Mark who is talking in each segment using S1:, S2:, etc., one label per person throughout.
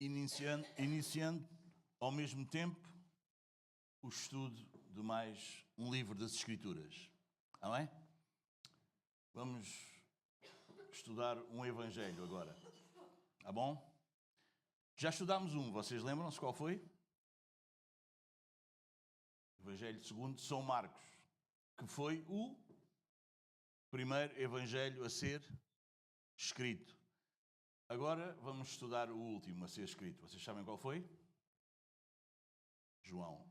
S1: iniciando ao mesmo tempo o estudo de mais um livro das Escrituras. Amém? Vamos estudar um evangelho agora. Tá bom? Já estudámos um, vocês lembram-se qual foi? Evangelho segundo São Marcos, que foi o primeiro evangelho a ser escrito. Agora vamos estudar o último a ser escrito. Vocês sabem qual foi? João.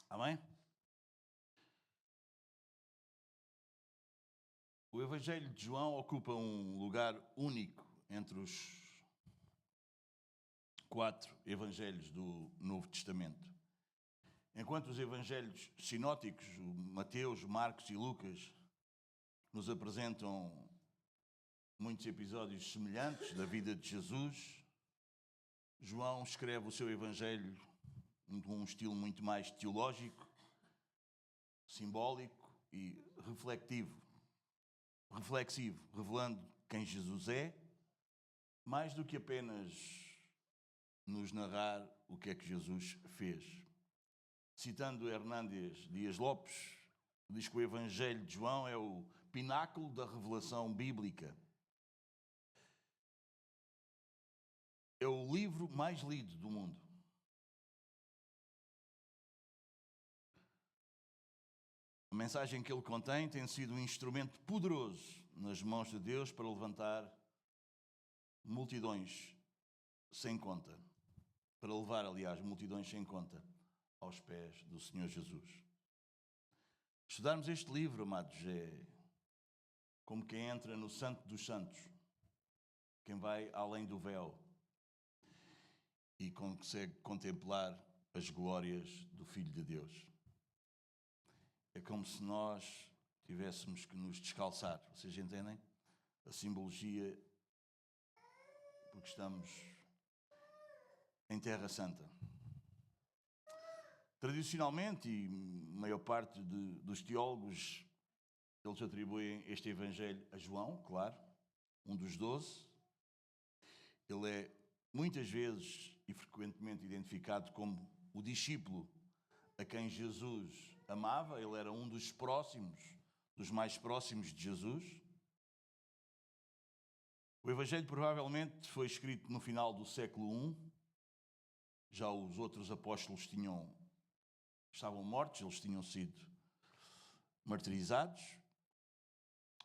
S1: Amém? O Evangelho de João ocupa um lugar único entre os 4 evangelhos do Novo Testamento. Enquanto os evangelhos sinóticos, o Mateus, Marcos e Lucas, nos apresentam muitos episódios semelhantes da vida de Jesus, João escreve o seu evangelho com um estilo muito mais teológico, simbólico e reflexivo, revelando quem Jesus é, mais do que apenas nos narrar o que é que Jesus fez. Citando Hernández Dias Lopes, diz que o Evangelho de João é o pináculo da revelação bíblica. É o livro mais lido do mundo. A mensagem que ele contém tem sido um instrumento poderoso nas mãos de Deus para levantar multidões sem conta. Para levar, aliás, multidões sem conta aos pés do Senhor Jesus. Estudarmos este livro, amados, é como quem entra no Santo dos Santos, quem vai além do véu e consegue contemplar as glórias do Filho de Deus. É como se nós tivéssemos que nos descalçar. Vocês entendem? A simbologia, porque estamos em Terra Santa. Tradicionalmente, e a maior parte dos teólogos, eles atribuem este Evangelho a João, claro, um dos 12. Ele é muitas vezes e frequentemente identificado como o discípulo a quem Jesus amava. Ele era um dos próximos, dos mais próximos de Jesus. O Evangelho provavelmente foi escrito no final do século I. Já os outros apóstolos estavam mortos, eles tinham sido martirizados.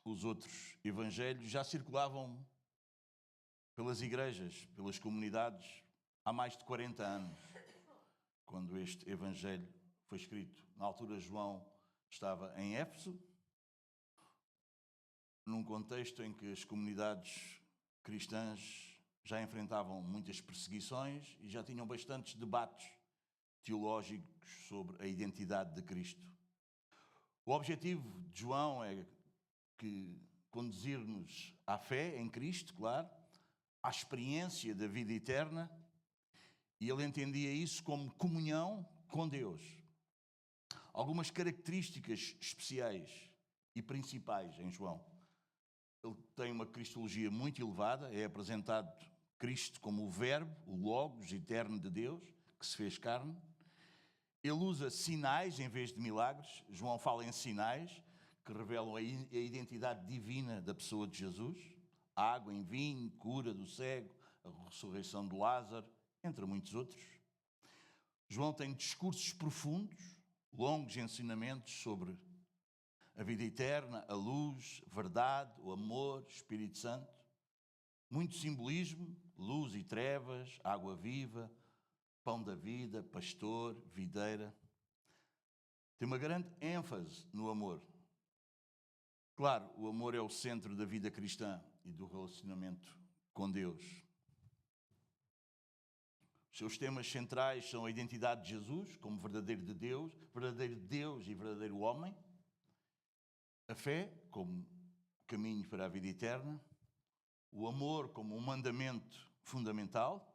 S1: Os outros evangelhos já circulavam pelas igrejas, pelas comunidades, há mais de 40 anos, quando este evangelho foi escrito. Na altura, João estava em Éfeso, num contexto em que as comunidades cristãs já enfrentavam muitas perseguições e já tinham bastantes debates teológicos sobre a identidade de Cristo. O objetivo de João é conduzir-nos à fé em Cristo, claro, à experiência da vida eterna, e ele entendia isso como comunhão com Deus. Algumas características especiais e principais em João. Ele tem uma cristologia muito elevada, é apresentado Cristo como o Verbo, o Logos eterno de Deus, que se fez carne. Ele usa sinais em vez de milagres. João fala em sinais que revelam a identidade divina da pessoa de Jesus. Água em vinho, cura do cego, a ressurreição de Lázaro, entre muitos outros. João tem discursos profundos, longos ensinamentos sobre a vida eterna, a luz, verdade, o amor, Espírito Santo. Muito simbolismo, luz e trevas, água viva, pão da vida, pastor, videira. Tem uma grande ênfase no amor. Claro, o amor é o centro da vida cristã e do relacionamento com Deus. Os seus temas centrais são a identidade de Jesus como verdadeiro Deus e verdadeiro homem. A fé como caminho para a vida eterna. O amor como um mandamento fundamental,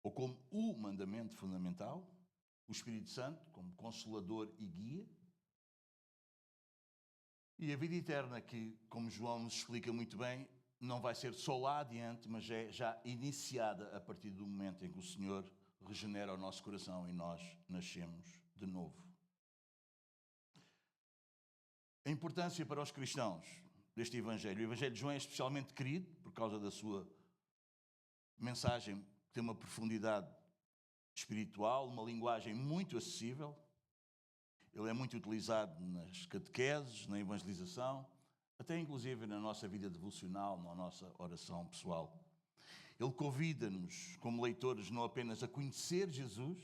S1: ou como o mandamento fundamental. O Espírito Santo como consolador e guia. E a vida eterna que, como João nos explica muito bem, não vai ser só lá adiante, mas é já iniciada a partir do momento em que o Senhor regenera o nosso coração e nós nascemos de novo. A importância para os cristãos deste Evangelho. O Evangelho de João é especialmente querido por causa da sua mensagem, que tem uma profundidade espiritual, uma linguagem muito acessível. Ele é muito utilizado nas catequeses, na evangelização, até inclusive na nossa vida devocional, na nossa oração pessoal. Ele convida-nos, como leitores, não apenas a conhecer Jesus,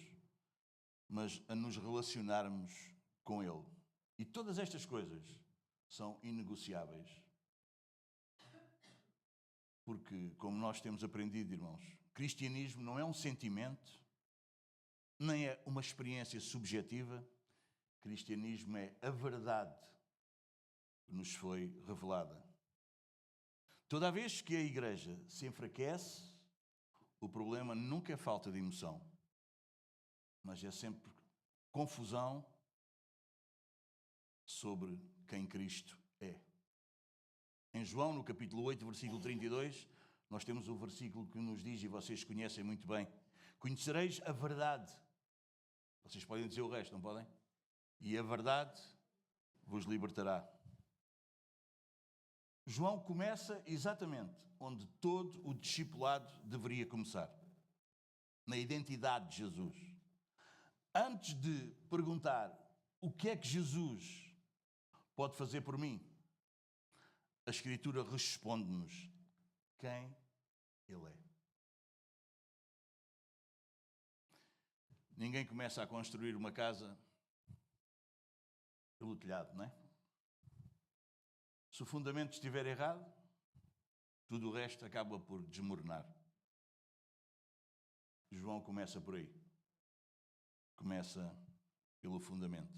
S1: mas a nos relacionarmos com Ele. E todas estas coisas são inegociáveis. Porque, como nós temos aprendido, irmãos, cristianismo não é um sentimento, nem é uma experiência subjetiva. Cristianismo é a verdade que nos foi revelada. Toda vez que a Igreja se enfraquece, o problema nunca é falta de emoção, mas é sempre confusão sobre quem Cristo é. Em João, no capítulo 8, versículo 32, nós temos o versículo que nos diz, e vocês conhecem muito bem: conhecereis a verdade. Vocês podem dizer o resto, não podem? E a verdade vos libertará. João começa exatamente onde todo o discipulado deveria começar, na identidade de Jesus. Antes de perguntar o que é que Jesus pode fazer por mim, a Escritura responde-nos quem Ele é. Ninguém começa a construir uma casa pelo telhado, não é? Se o fundamento estiver errado, tudo o resto acaba por desmoronar. João começa por aí. Começa pelo fundamento.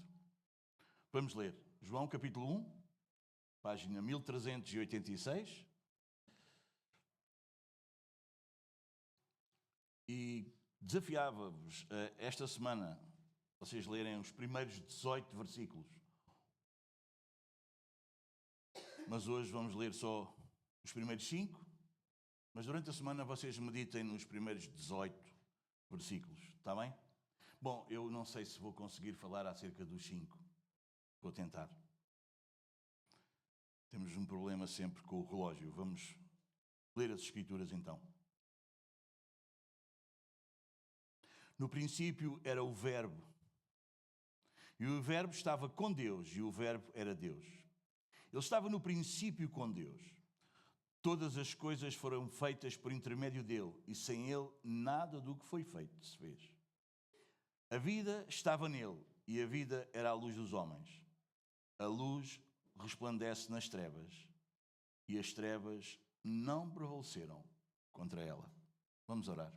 S1: Vamos ler João capítulo 1, página 1386. E desafiava-vos esta semana vocês lerem os primeiros 18 versículos. Mas hoje vamos ler só os primeiros 5. Mas durante a semana vocês meditem nos primeiros 18 versículos. Está bem? Bom, eu não sei se vou conseguir falar acerca dos 5. Vou tentar. Temos um problema sempre com o relógio. Vamos ler as Escrituras então. No princípio era o Verbo. E o Verbo estava com Deus, e o Verbo era Deus. Ele estava no princípio com Deus. Todas as coisas foram feitas por intermédio dele, e sem ele nada do que foi feito se fez. A vida estava nele, e a vida era a luz dos homens. A luz resplandece nas trevas, e as trevas não prevaleceram contra ela. Vamos orar.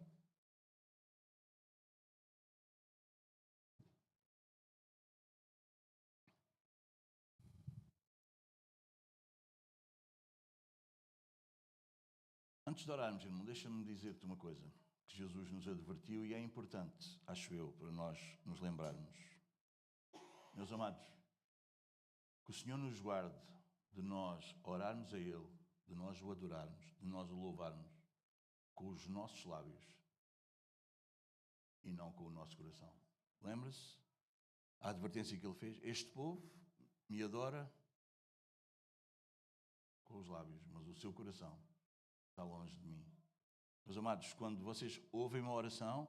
S1: Antes de orarmos, irmão, deixa-me dizer-te uma coisa que Jesus nos advertiu e é importante, acho eu, para nós nos lembrarmos. Meus amados, que o Senhor nos guarde de nós orarmos a Ele, de nós o adorarmos, de nós o louvarmos com os nossos lábios e não com o nosso coração. Lembra-se a advertência que Ele fez? Este povo me adora com os lábios, mas o seu coração está longe de mim. Meus amados, quando vocês ouvem uma oração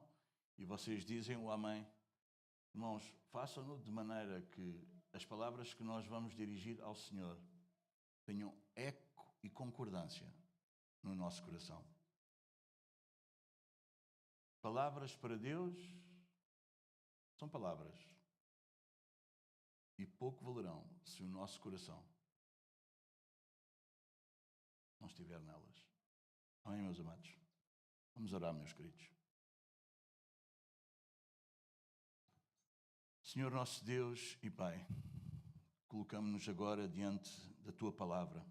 S1: e vocês dizem o amém, irmãos, façam-no de maneira que as palavras que nós vamos dirigir ao Senhor tenham eco e concordância no nosso coração. Palavras para Deus são palavras e pouco valerão se o nosso coração não estiver nelas. Amém, meus amados? Vamos orar, meus queridos. Senhor nosso Deus e Pai, colocamos-nos agora diante da Tua Palavra,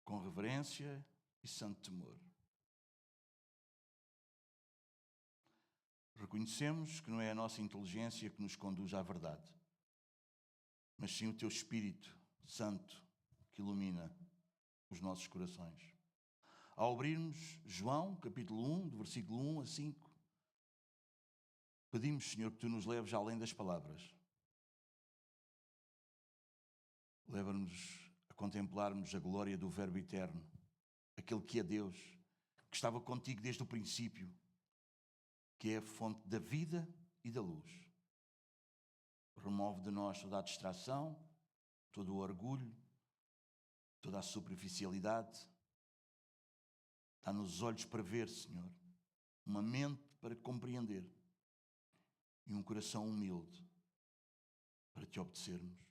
S1: com reverência e santo temor. Reconhecemos que não é a nossa inteligência que nos conduz à verdade, mas sim o Teu Espírito Santo que ilumina os nossos corações. Ao abrirmos João, capítulo 1, do versículo 1 a 5, pedimos, Senhor, que Tu nos leves além das palavras. Leva-nos a contemplarmos a glória do Verbo eterno, aquele que é Deus, que estava contigo desde o princípio, que é a fonte da vida e da luz. Remove de nós toda a distração, todo o orgulho, toda a superficialidade. Dá-nos olhos para ver, Senhor, uma mente para compreender e um coração humilde para Te obedecermos.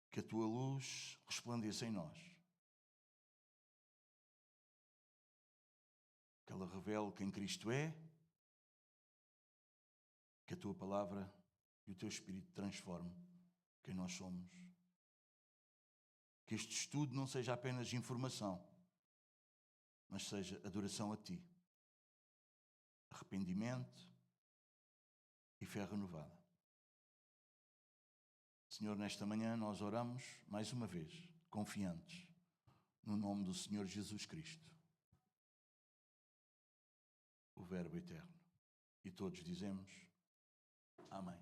S1: Que a Tua luz resplandeça em nós. Que ela revele quem Cristo é. Que a Tua palavra e o Teu Espírito transformem quem nós somos. Que este estudo não seja apenas informação, mas seja adoração a Ti, arrependimento e fé renovada. Senhor, nesta manhã nós oramos mais uma vez, confiantes, no nome do Senhor Jesus Cristo, o Verbo eterno. E todos dizemos amém.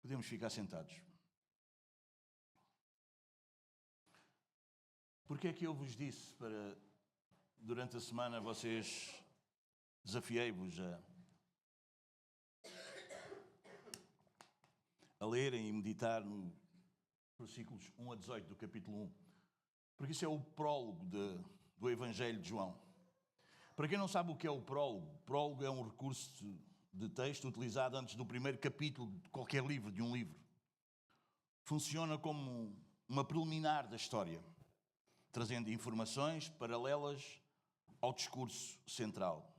S1: Podemos ficar sentados. Porque é que eu vos disse para, durante a semana, vocês, desafiei-vos a lerem e meditar nos versículos 1 a 18 do capítulo 1. Porque isso é o prólogo do Evangelho de João. Para quem não sabe o que é o prólogo é um recurso de texto utilizado antes do primeiro capítulo de qualquer livro, de um livro. Funciona como uma preliminar da história, trazendo informações paralelas ao discurso central.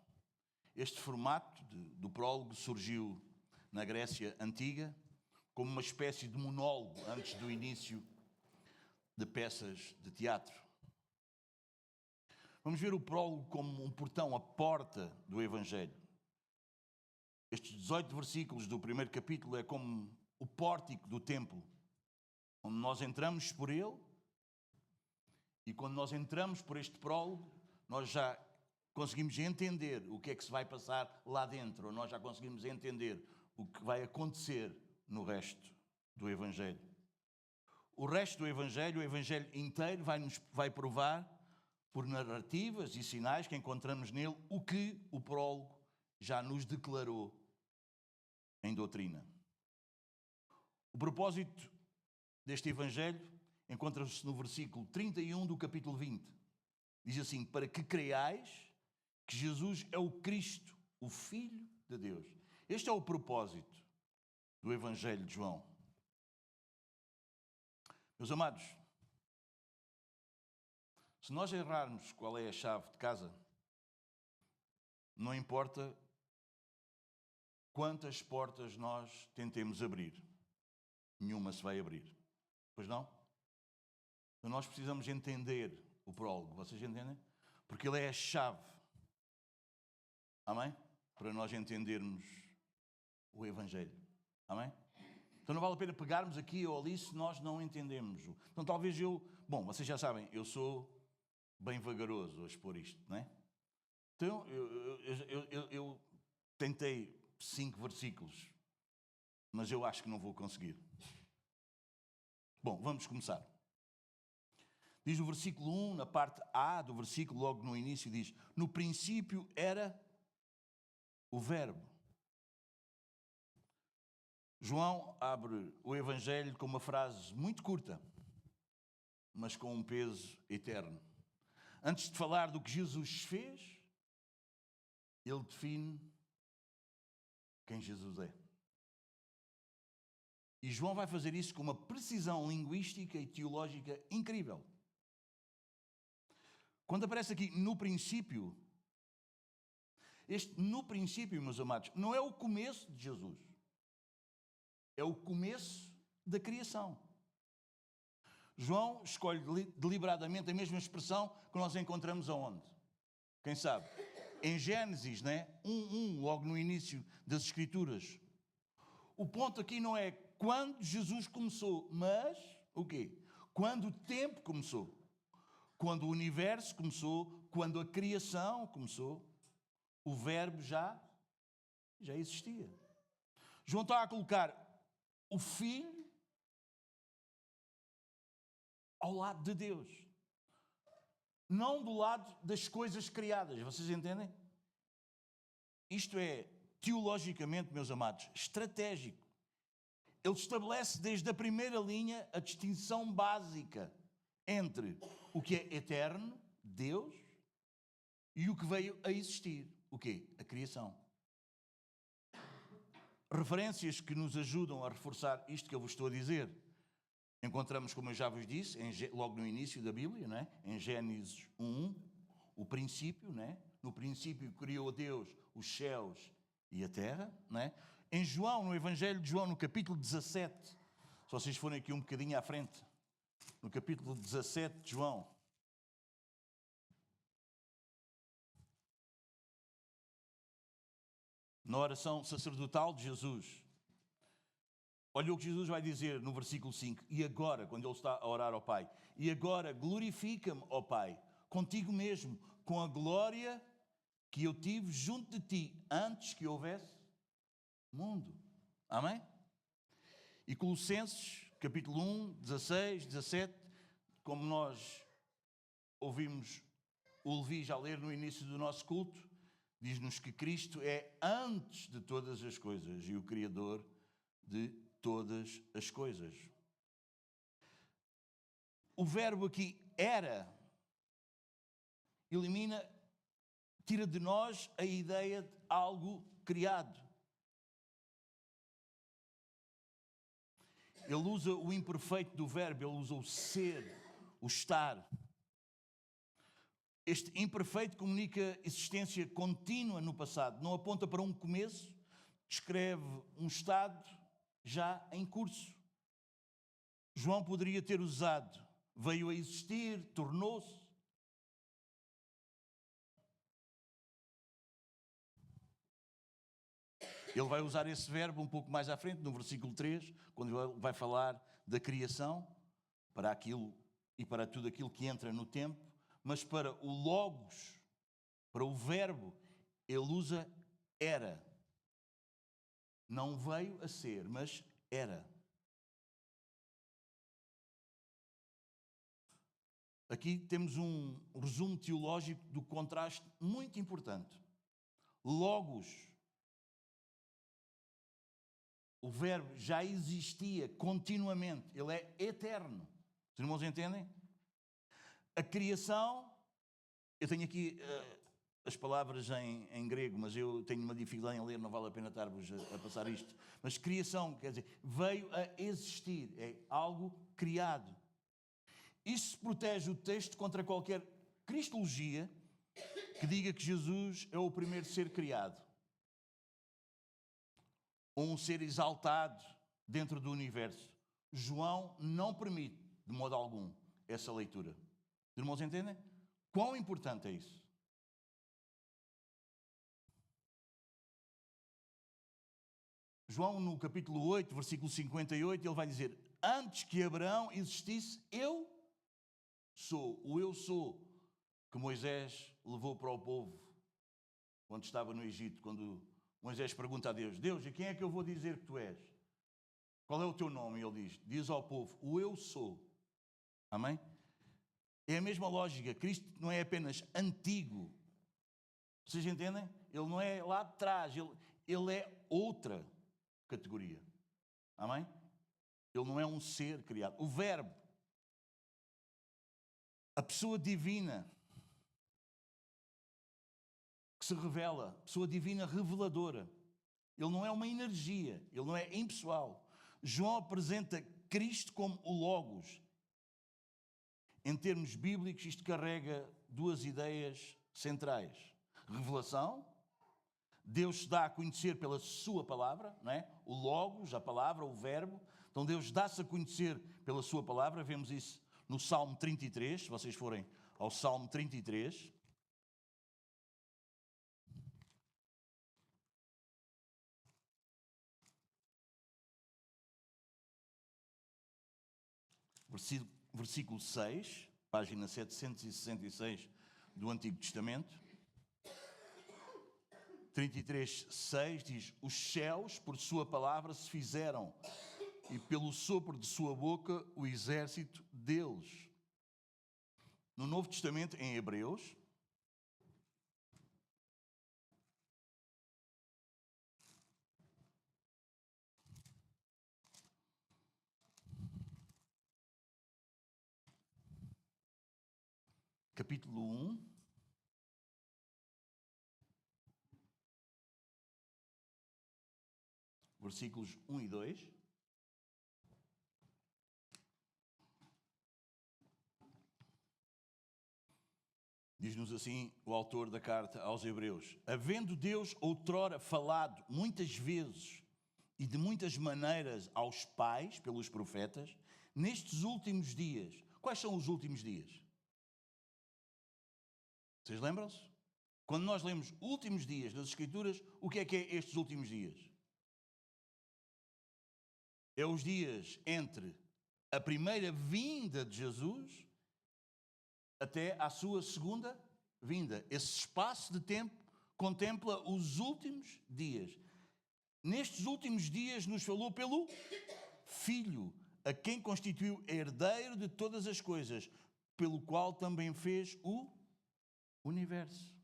S1: Este formato do prólogo surgiu na Grécia Antiga como uma espécie de monólogo antes do início de peças de teatro. Vamos ver o prólogo como um portão, a porta do Evangelho. Estes 18 versículos do primeiro capítulo é como o pórtico do templo, onde nós entramos por ele. E quando nós entramos por este prólogo, nós já conseguimos entender o que é que se vai passar lá dentro, ou nós já conseguimos entender o que vai acontecer no resto do Evangelho. O resto do Evangelho, o Evangelho inteiro, vai provar, por narrativas e sinais que encontramos nele, o que o prólogo já nos declarou em doutrina. O propósito deste Evangelho encontra-se no versículo 31 do capítulo 20. Diz assim: para que creiais que Jesus é o Cristo, o Filho de Deus. Este é o propósito do Evangelho de João. Meus amados, se nós errarmos qual é a chave de casa, não importa quantas portas nós tentemos abrir, nenhuma se vai abrir. Pois não? Então nós precisamos entender o prólogo, vocês entendem? Porque ele é a chave, amém? Para nós entendermos o Evangelho, amém? Então não vale a pena pegarmos aqui ou ali se nós não entendemos. Então talvez vocês já sabem, eu sou bem vagaroso a expor isto, não é? Então eu tentei 5 versículos, mas eu acho que não vou conseguir. Bom, vamos começar. Diz o versículo 1, na parte A do versículo, logo no início, diz: no princípio era o Verbo. João abre o Evangelho com uma frase muito curta, mas com um peso eterno. Antes de falar do que Jesus fez, ele define quem Jesus é. E João vai fazer isso com uma precisão linguística e teológica incrível. Quando aparece aqui no princípio, este no princípio, meus amados, não é o começo de Jesus. É o começo da criação. João escolhe deliberadamente a mesma expressão que nós encontramos aonde? Quem sabe? Em Gênesis, né? 1:1, logo no início das Escrituras. O ponto aqui não é quando Jesus começou, mas o quê? Quando o tempo começou, quando o universo começou, quando a criação começou, o verbo já existia. João está a colocar o Filho ao lado de Deus, não do lado das coisas criadas. Vocês entendem? Isto é, teologicamente, meus amados, estratégico. Ele estabelece desde a primeira linha a distinção básica entre o que é eterno, Deus, e o que veio a existir. O quê? A criação. Referências que nos ajudam a reforçar isto que eu vos estou a dizer. Encontramos, como eu já vos disse, logo no início da Bíblia, não é? Em Gênesis 1, o princípio, não é? No princípio criou Deus os céus e a terra, não é? Em João, no Evangelho de João, no capítulo 17, se vocês forem aqui um bocadinho à frente, no capítulo 17 de João, na oração sacerdotal de Jesus, olha o que Jesus vai dizer no versículo 5. E agora, quando ele está a orar ao Pai, e agora glorifica-me, ó Pai, contigo mesmo, com a glória que eu tive junto de ti, antes que houvesse mundo. Amém? E Colossenses, capítulo 1, 16, 17, como nós ouvimos o Levi já ler no início do nosso culto, diz-nos que Cristo é antes de todas as coisas e o Criador de todas as coisas. O verbo aqui era, tira de nós a ideia de algo criado. Ele usa o imperfeito do verbo, ele usa o ser, o estar. Este imperfeito comunica existência contínua no passado, não aponta para um começo, descreve um estado já em curso. João poderia ter usado, veio a existir, tornou-se. Ele vai usar esse verbo um pouco mais à frente, no versículo 3, quando ele vai falar da criação, para aquilo e para tudo aquilo que entra no tempo, mas para o logos, para o verbo, ele usa era. Não veio a ser, mas era. Aqui temos um resumo teológico do contraste muito importante. Logos, o verbo já existia continuamente, ele é eterno. Os irmãos entendem? A criação, eu tenho aqui as palavras em grego, mas eu tenho uma dificuldade em ler, não vale a pena estar-vos a passar isto. Mas criação, quer dizer, veio a existir, é algo criado. Isso protege o texto contra qualquer cristologia que diga que Jesus é o primeiro ser criado, ou um ser exaltado dentro do universo. João não permite, de modo algum, essa leitura. Os irmãos entendem? Quão importante é isso? João, no capítulo 8, versículo 58, ele vai dizer: antes que Abraão existisse, eu sou, o eu sou, que Moisés levou para o povo quando estava no Egito, quando Moisés pergunta a Deus: Deus, a quem é que eu vou dizer que tu és? Qual é o teu nome? E ele diz ao povo: o eu sou. Amém? É a mesma lógica. Cristo não é apenas antigo. Vocês entendem? Ele não é lá de trás, ele é outra categoria. Amém? Ele não é um ser criado. O verbo, a pessoa divina que se revela, pessoa divina reveladora. Ele não é uma energia, ele não é impessoal. João apresenta Cristo como o Logos. Em termos bíblicos, isto carrega duas ideias centrais. Revelação, Deus se dá a conhecer pela sua palavra, não é? O Logos, a palavra, o verbo. Então Deus dá-se a conhecer pela sua palavra. Vemos isso no Salmo 33, se vocês forem ao Salmo 33. versículo 6, página 766 do Antigo Testamento. 33:6 diz: os céus por sua palavra se fizeram, e pelo sopro de sua boca o exército deles. No Novo Testamento, em Hebreus, capítulo 1, versículos 1 e 2. Diz-nos assim o autor da carta aos Hebreus: havendo Deus outrora falado muitas vezes e de muitas maneiras aos pais, pelos profetas, nestes últimos dias. Quais são os últimos dias? Vocês lembram-se? Quando nós lemos últimos dias nas Escrituras, o que é estes últimos dias? É os dias entre a primeira vinda de Jesus até à sua segunda vinda. Esse espaço de tempo contempla os últimos dias. Nestes últimos dias nos falou pelo Filho, a quem constituiu herdeiro de todas as coisas, pelo qual também fez o universo.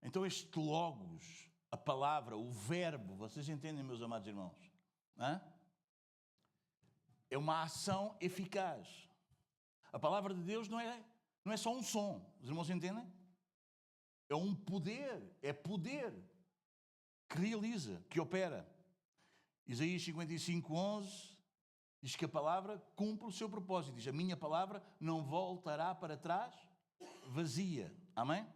S1: Então este Logos, a palavra, o verbo, vocês entendem, meus amados irmãos? É uma ação eficaz. A palavra de Deus não é só um som. Os irmãos entendem? É um poder, é poder que realiza, que opera. Isaías 55:11 diz que a palavra cumpre o seu propósito. Diz: a minha palavra não voltará para trás vazia. Amém?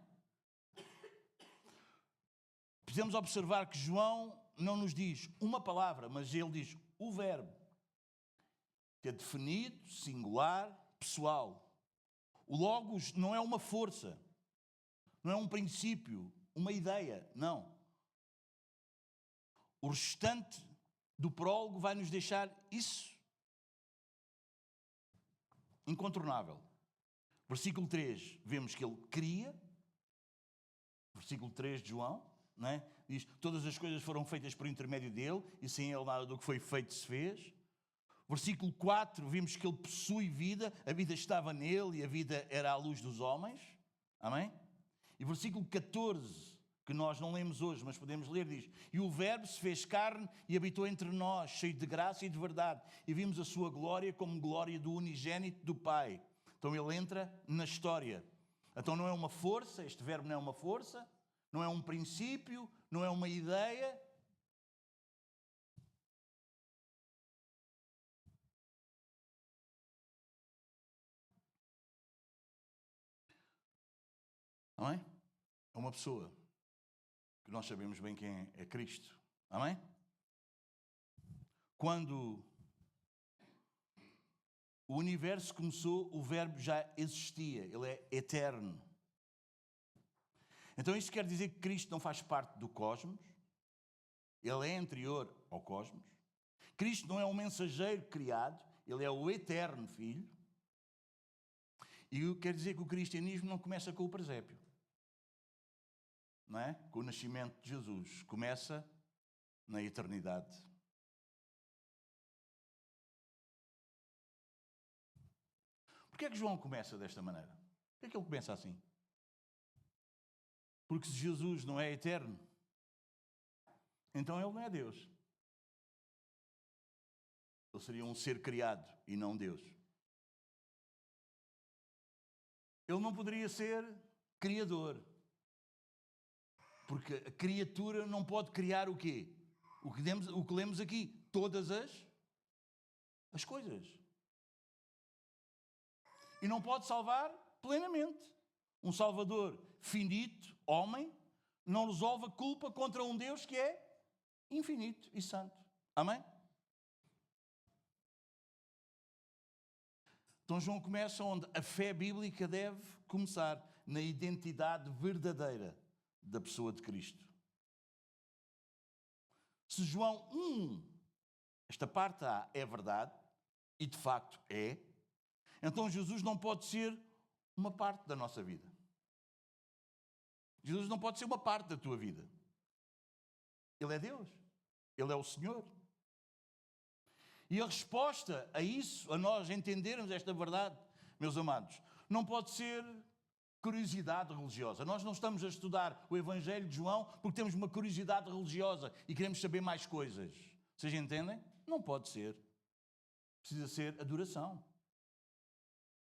S1: Precisamos observar que João não nos diz uma palavra, mas ele diz o verbo, que é definido, singular, pessoal. O Logos não é uma força, não é um princípio, uma ideia, não. O restante do prólogo vai nos deixar isso incontornável. Versículo 3, vemos que ele cria. Versículo 3 de João, não é? Diz: todas as coisas foram feitas por intermédio dele, e sem ele nada do que foi feito se fez. Versículo 4, vimos que ele possui vida, a vida estava nele e a vida era a luz dos homens. Amém? E versículo 14, que nós não lemos hoje, mas podemos ler, diz: e o verbo se fez carne e habitou entre nós, cheio de graça e de verdade, e vimos a sua glória como glória do unigênito do Pai. Então ele entra na história. Então não é uma força, este verbo não é uma força, não é um princípio, não é uma ideia. Amém? É uma pessoa que nós sabemos bem quem é Cristo. Amém? Quando o universo começou, o verbo já existia, ele é eterno. Então isto quer dizer que Cristo não faz parte do cosmos, ele é anterior ao cosmos. Cristo não é um mensageiro criado, ele é o eterno Filho. E quer dizer que o cristianismo não começa com o presépio, não é? Com o nascimento de Jesus, começa na eternidade. Porquê é que João começa desta maneira? Porquê é que ele começa assim? Porque se Jesus não é eterno, então ele não é Deus. Ele seria um ser criado e não Deus. Ele não poderia ser criador. Porque a criatura não pode criar o quê? O que lemos aqui, todas as coisas. E não pode salvar plenamente. Um Salvador finito, homem, não resolve a culpa contra um Deus que é infinito e santo. Amém? Então João começa onde a fé bíblica deve começar, na identidade verdadeira da pessoa de Cristo. Se João 1 esta parte A é verdade, e de facto é, então Jesus não pode ser uma parte da nossa vida. Jesus não pode ser uma parte da tua vida. Ele é Deus. Ele é o Senhor. E a resposta a isso, a nós entendermos esta verdade, meus amados, não pode ser curiosidade religiosa. Nós não estamos a estudar o Evangelho de João porque temos uma curiosidade religiosa e queremos saber mais coisas. Vocês entendem? Não pode ser. Precisa ser adoração.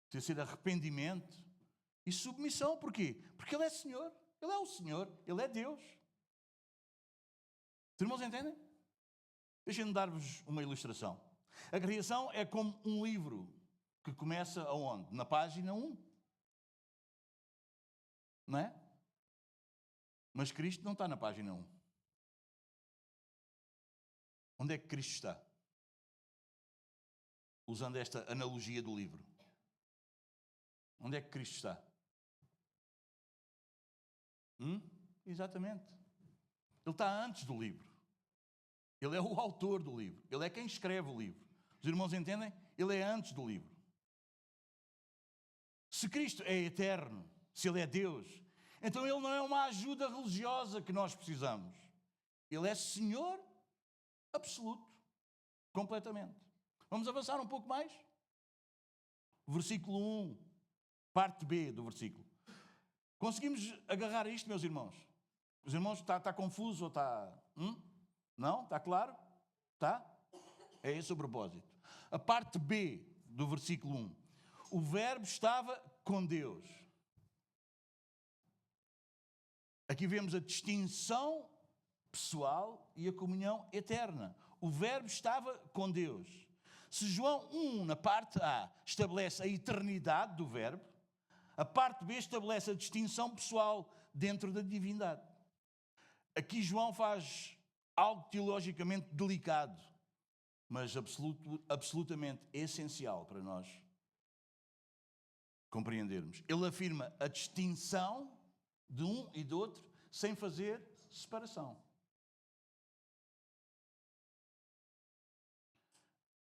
S1: Precisa ser arrependimento e submissão. Porquê? Porque Ele é Senhor. Ele é o Senhor. Ele é Deus. Os irmãos entendem? Deixem-me dar-vos uma ilustração. A criação é como um livro que começa aonde? Na página 1. Não é? Mas Cristo não está na página 1. Onde é que Cristo está? Usando esta analogia do livro. Onde é que Cristo está? Exatamente. Ele está antes do livro. Ele é o autor do livro. Ele é quem escreve o livro. Os irmãos entendem? Ele é antes do livro. Se Cristo é eterno, se Ele é Deus, então Ele não é uma ajuda religiosa que nós precisamos. Ele é Senhor absoluto. Completamente. Vamos avançar um pouco mais? Versículo 1, parte B do versículo. Conseguimos agarrar isto, meus irmãos? Os irmãos, está confuso ou está... Não? Está claro? Está? É esse o propósito. A parte B do versículo 1. O verbo estava com Deus. Aqui vemos a distinção pessoal e a comunhão eterna. O verbo estava com Deus. Se João 1, na parte A, estabelece a eternidade do verbo, a parte B estabelece a distinção pessoal dentro da divindade. Aqui João faz algo teologicamente delicado, mas absolutamente essencial para nós compreendermos. Ele afirma a distinção de um e do outro sem fazer separação.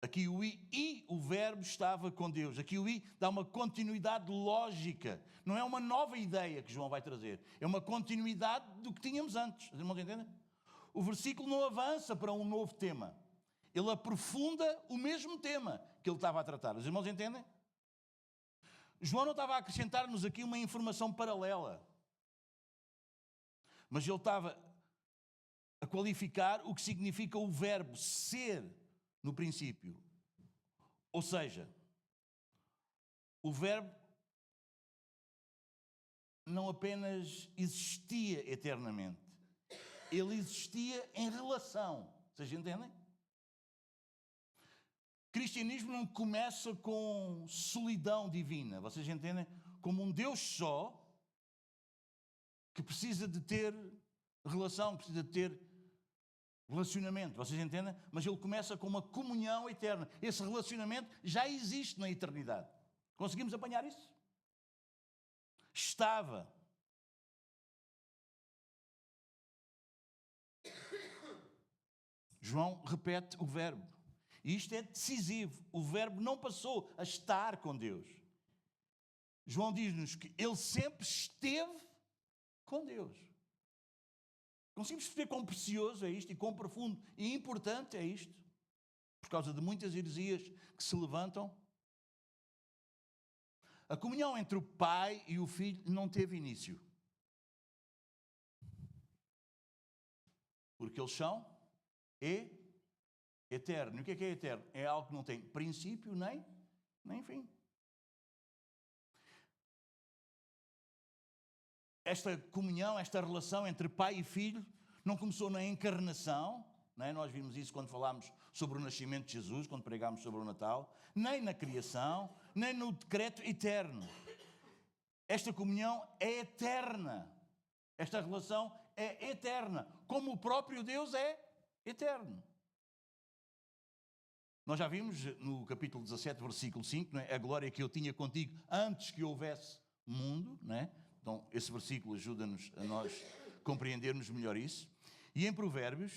S1: Aqui o I e o verbo estava com Deus. Aqui o I dá uma continuidade lógica. Não é uma nova ideia que João vai trazer. É uma continuidade do que tínhamos antes. Os irmãos entendem? O versículo não avança para um novo tema. Ele aprofunda o mesmo tema que ele estava a tratar. Os irmãos entendem? João não estava a acrescentar-nos aqui uma informação paralela. Mas ele estava a qualificar o que significa o verbo ser no princípio. Ou seja, o verbo não apenas existia eternamente. Ele existia em relação. Vocês entendem? O cristianismo não começa com solidão divina. Vocês entendem? Como um Deus só que precisa de ter relação, precisa de ter relacionamento. Vocês entendem? Mas ele começa com uma comunhão eterna. Esse relacionamento já existe na eternidade. Conseguimos apanhar isso? Estava. João repete o verbo. E isto é decisivo. O verbo não passou a estar com Deus. João diz-nos que ele sempre esteve com Deus. Conseguimos perceber quão precioso é isto e quão profundo e importante é isto? Por causa de muitas heresias que se levantam. A comunhão entre o Pai e o Filho não teve início. Porque eles são eternos. E o que é eterno? É algo que não tem princípio nem fim. Esta comunhão, esta relação entre pai e filho não começou na encarnação, não é? Nós vimos isso quando falámos sobre o nascimento de Jesus, quando pregámos sobre o Natal, nem na criação, nem no decreto eterno. Esta comunhão é eterna. Esta relação é eterna, como o próprio Deus é eterno. Nós já vimos no capítulo 17, versículo 5, não é? A glória que eu tinha contigo antes que houvesse mundo, não é? Então, esse versículo ajuda-nos a nós compreendermos melhor isso. E em Provérbios,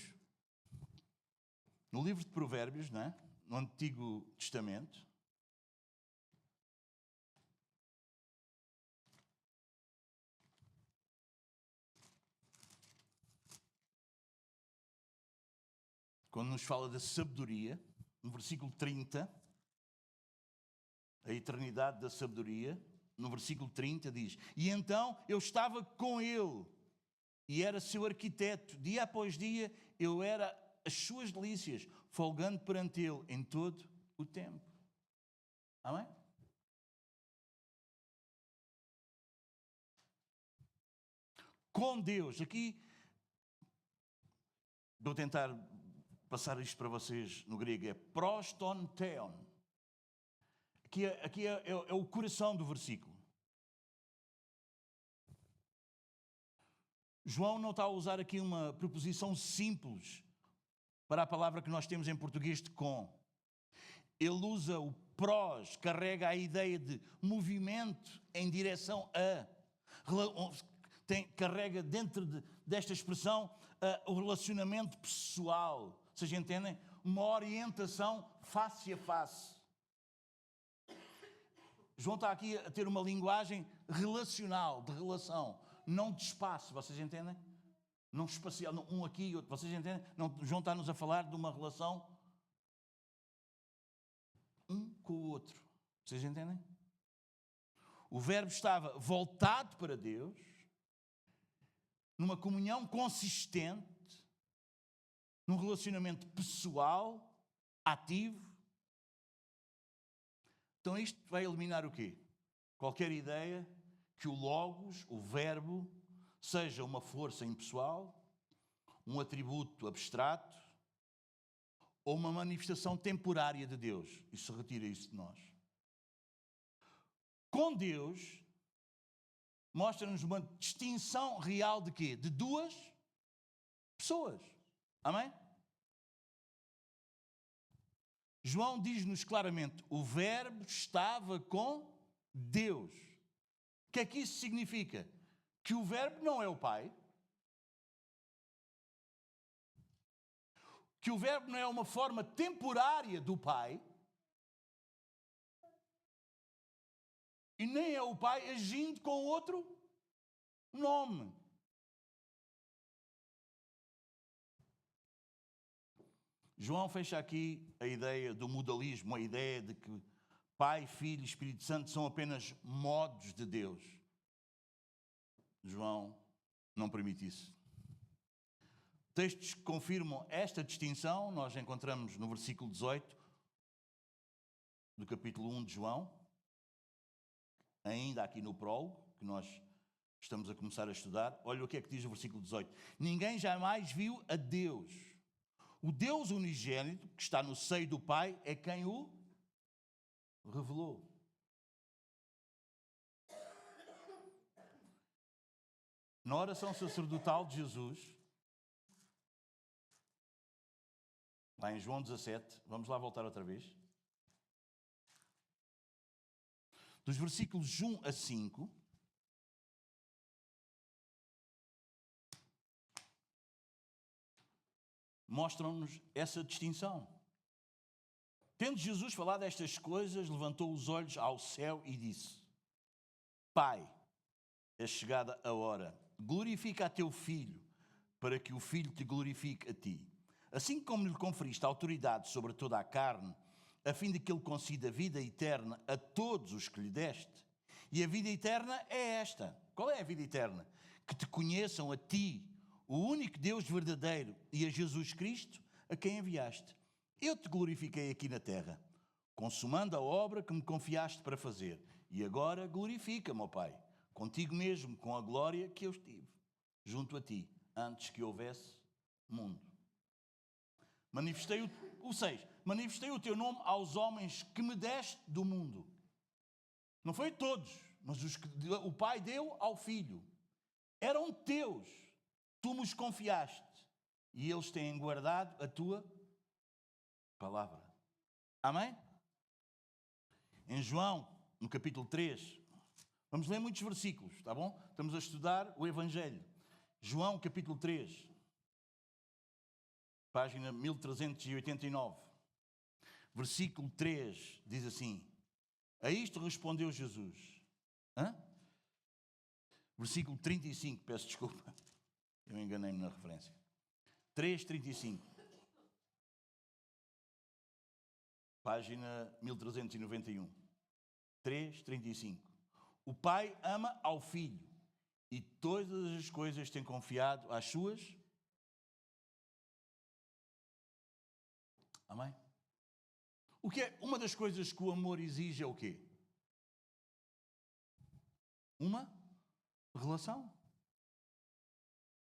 S1: No livro de Provérbios, não é? No Antigo Testamento, quando nos fala da sabedoria, no versículo 30, a eternidade da sabedoria, no versículo 30 diz: E então eu estava com ele, e era seu arquiteto, dia após dia eu era as suas delícias, folgando perante ele em todo o tempo. Amém? Com Deus, aqui vou tentar passar isto para vocês no grego, é proston theon. Aqui é o coração do versículo. João não está a usar aqui uma preposição simples para a palavra que nós temos em português de com. Ele usa o prós, carrega a ideia de movimento em direção a. Carrega dentro desta expressão o relacionamento pessoal. Vocês entendem? Uma orientação face a face. João está aqui a ter uma linguagem relacional, de relação, não de espaço. Vocês entendem? Não espacial, um aqui e outro. Vocês entendem? Não, João está-nos a falar de uma relação um com o outro. Vocês entendem? O verbo estava voltado para Deus, numa comunhão consistente, num relacionamento pessoal, ativo. Então isto vai eliminar o quê? Qualquer ideia que o logos, o verbo, seja uma força impessoal, um atributo abstrato ou uma manifestação temporária de Deus. Isso retira isso de nós. Com Deus, mostra-nos uma distinção real de quê? De duas pessoas. Amém? João diz-nos claramente, o verbo estava com Deus. O que é que isso significa? Que o verbo não é o Pai. Que o verbo não é uma forma temporária do Pai. E nem é o Pai agindo com outro nome. João fecha aqui a ideia do modalismo, a ideia de que Pai, Filho e Espírito Santo são apenas modos de Deus. João não permite isso. Textos que confirmam esta distinção nós encontramos no versículo 18 do capítulo 1 de João, ainda aqui no prólogo, que nós estamos a começar a estudar. Olha o que é que diz o versículo 18. Ninguém jamais viu a Deus. O Deus unigênito, que está no seio do Pai, é quem o revelou. Na oração sacerdotal de Jesus, lá em João 17, vamos lá voltar outra vez. Dos versículos 1 a 5, mostram-nos essa distinção. Tendo Jesus falado estas coisas, levantou os olhos ao céu e disse: Pai, é chegada a hora, glorifica a teu Filho, para que o Filho te glorifique a ti. Assim como lhe conferiste autoridade sobre toda a carne, a fim de que ele conceda vida eterna a todos os que lhe deste. E a vida eterna é esta. Qual é a vida eterna? Que te conheçam a ti, o único Deus verdadeiro, e a Jesus Cristo, a quem enviaste. Eu te glorifiquei aqui na terra, consumando a obra que me confiaste para fazer. E agora glorifica-me, ó Pai, contigo mesmo, com a glória que eu tive, junto a ti, antes que houvesse mundo. Manifestei o teu nome aos homens que me deste do mundo. Não foi todos, mas os que o Pai deu ao Filho. Eram teus, tu me confiaste, e eles têm guardado a tua palavra. Amém? Em João, no capítulo 3, vamos ler muitos versículos, tá bom? Estamos a estudar o Evangelho. João, capítulo 3. página 1389, versículo 3, diz assim: a isto respondeu Jesus. Versículo 35, peço desculpa, eu enganei-me na referência. 3:35, página 1391. 3:35. O Pai ama ao Filho e todas as coisas tem confiado às suas. Amém? O que é uma das coisas que o amor exige é o quê? Uma relação.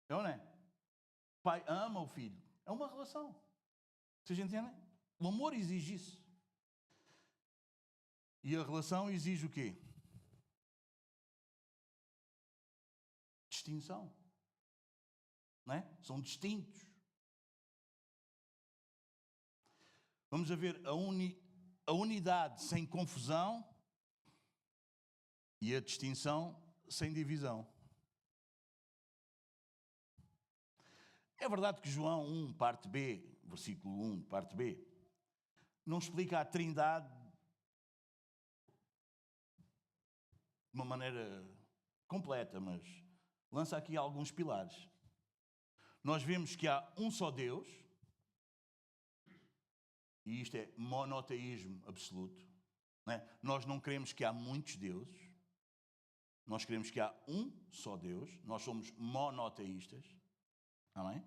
S1: É ou não é? O Pai ama o Filho. É uma relação. Vocês entendem? O amor exige isso. E a relação exige o quê? Distinção. Não é? São distintos. Vamos a ver a unidade sem confusão e a distinção sem divisão. É verdade que João 1, parte B, versículo 1, parte B, não explica a Trindade de uma maneira completa, mas lança aqui alguns pilares. Nós vemos que há um só Deus, e isto é monoteísmo absoluto. Não é? Nós não queremos que há muitos deuses, nós queremos que há um só Deus, nós somos monoteístas. Amém?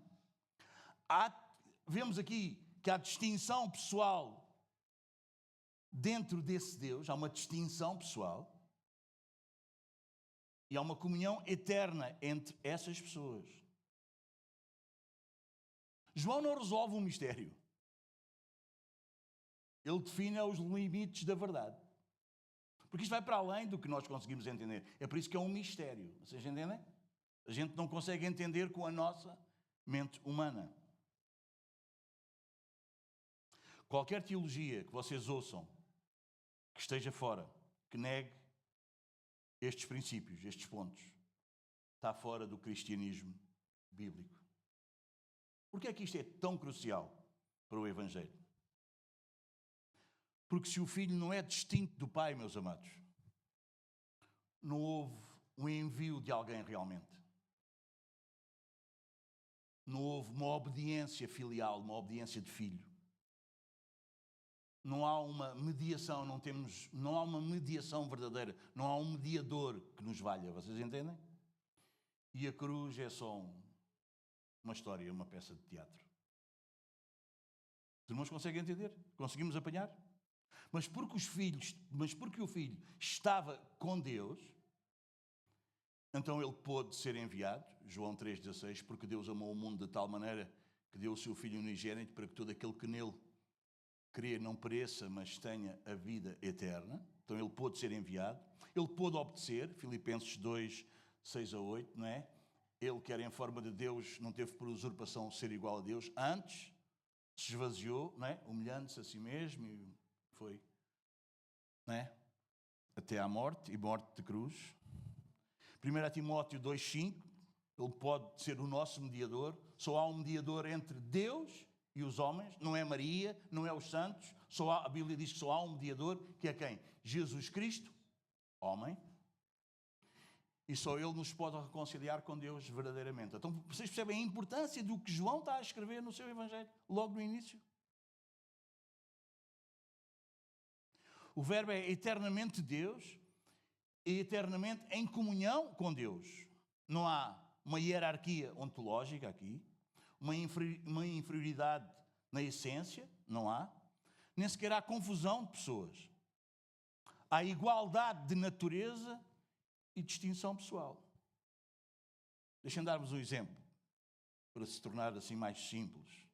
S1: Vemos aqui que há distinção pessoal dentro desse Deus, há uma distinção pessoal e há uma comunhão eterna entre essas pessoas. João não resolve um mistério. Ele define os limites da verdade. Porque isto vai para além do que nós conseguimos entender. É por isso que é um mistério. Vocês entendem? A gente não consegue entender com a nossa mente humana. Qualquer teologia que vocês ouçam, que esteja fora, que negue estes princípios, estes pontos, está fora do cristianismo bíblico. Por que é que isto é tão crucial para o Evangelho? Porque se o Filho não é distinto do Pai, meus amados, não houve um envio de alguém realmente. Não houve uma obediência filial, uma obediência de filho. Não há uma mediação, não há uma mediação verdadeira, não há um mediador que nos valha, vocês entendem? E a cruz é só uma história, uma peça de teatro. Os irmãos conseguem entender? Conseguimos apanhar? Mas porque o Filho estava com Deus, então ele pôde ser enviado, João 3,16, porque Deus amou o mundo de tal maneira que deu o seu Filho unigênito para que todo aquele que nele crê não pereça, mas tenha a vida eterna. Então ele pôde ser enviado, ele pôde obedecer, Filipenses 2, 6-8, não é? Ele que era em forma de Deus, não teve por usurpação ser igual a Deus, antes se esvaziou, não é? Humilhando-se a si mesmo e foi, não é? Até à morte, e morte de cruz. 1 Timóteo 2,5, ele pode ser o nosso mediador. Só há um mediador entre Deus e os homens, não é Maria, não é os santos. A Bíblia diz que só há um mediador, que é quem? Jesus Cristo, homem. E só Ele nos pode reconciliar com Deus verdadeiramente. Então vocês percebem a importância do que João está a escrever no seu Evangelho, logo no início? O Verbo é eternamente Deus e eternamente em comunhão com Deus. Não há uma hierarquia ontológica aqui, uma inferioridade na essência, não há. Nem sequer há confusão de pessoas. Há igualdade de natureza e distinção pessoal. Deixem-me dar-vos um exemplo, para se tornar assim mais simples.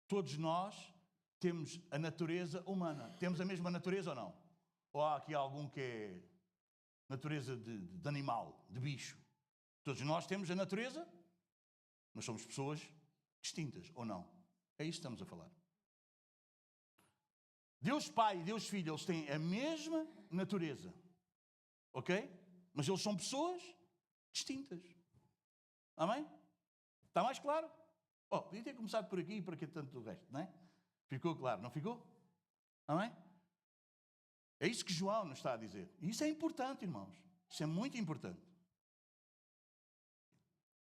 S1: Todos nós temos a natureza humana. Temos a mesma natureza ou não? Ou há aqui algum que é natureza de animal, de bicho? Todos nós temos a natureza, mas somos pessoas distintas, ou não? É isso que estamos a falar. Deus Pai e Deus Filho, eles têm a mesma natureza. Ok? Mas eles são pessoas distintas. Amém? Está mais claro? Oh, podia ter começado por aqui e por aqui tanto do resto, não é? Ficou claro, não ficou? Amém? É isso que João nos está a dizer. E isso é importante, irmãos. Isso é muito importante.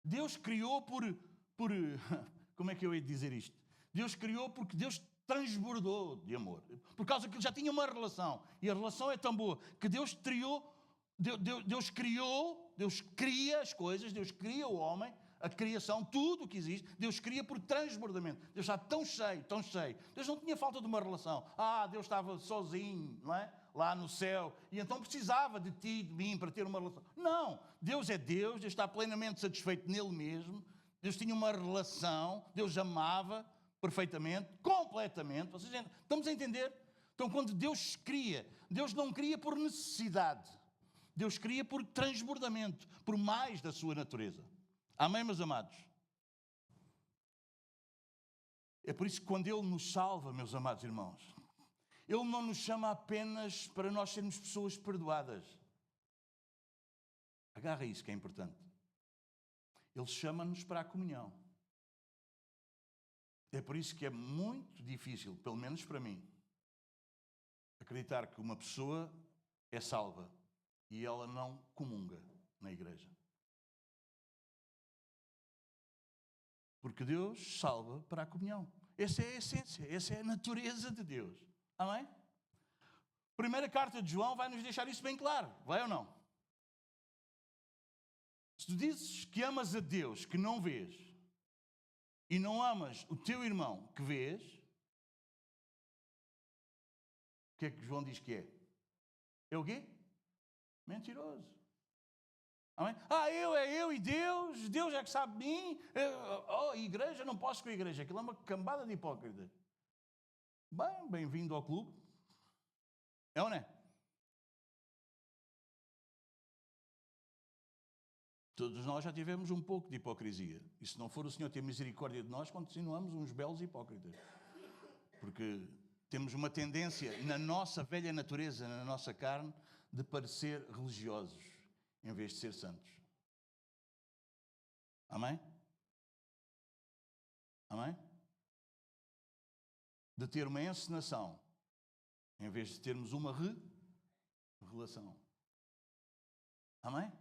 S1: Deus criou por como é que eu ia dizer isto? Deus criou porque Deus transbordou de amor. Por causa que ele já tinha uma relação. E a relação é tão boa que Deus criou, Deus cria as coisas, Deus cria o homem, a criação, tudo o que existe, Deus cria por transbordamento. Deus está tão cheio, tão cheio. Deus não tinha falta de uma relação. Deus estava sozinho, não é? Lá no céu, e então precisava de ti, de mim, para ter uma relação. Não, Deus é Deus, Deus está plenamente satisfeito nele mesmo. Deus tinha uma relação, Deus amava perfeitamente, completamente. Vocês estamos a entender? Então, quando Deus cria, Deus não cria por necessidade. Deus cria por transbordamento, por mais da sua natureza. Amém, meus amados? É por isso que quando Ele nos salva, meus amados irmãos, Ele não nos chama apenas para nós sermos pessoas perdoadas. Agarra isso que é importante. Ele chama-nos para a comunhão. É por isso que é muito difícil, pelo menos para mim, acreditar que uma pessoa é salva e ela não comunga na igreja. Porque Deus salva para a comunhão. Essa é a essência, essa é a natureza de Deus. Amém? Primeira carta de João vai nos deixar isso bem claro. Vai ou não? Se tu dizes que amas a Deus que não vês e não amas o teu irmão que vês, o que é que João diz que é? É o quê? Mentiroso. Amém? Eu e Deus é que sabe de mim. Igreja, não posso com a igreja. Aquilo é uma cambada de hipócritas. Bem-vindo ao clube. É ou não é? Todos nós já tivemos um pouco de hipocrisia. E se não for o Senhor ter misericórdia de nós, continuamos uns belos hipócritas. Porque temos uma tendência, na nossa velha natureza, na nossa carne, de parecer religiosos, em vez de ser santos. Amém? Amém? De ter uma encenação, em vez de termos uma relação. Amém?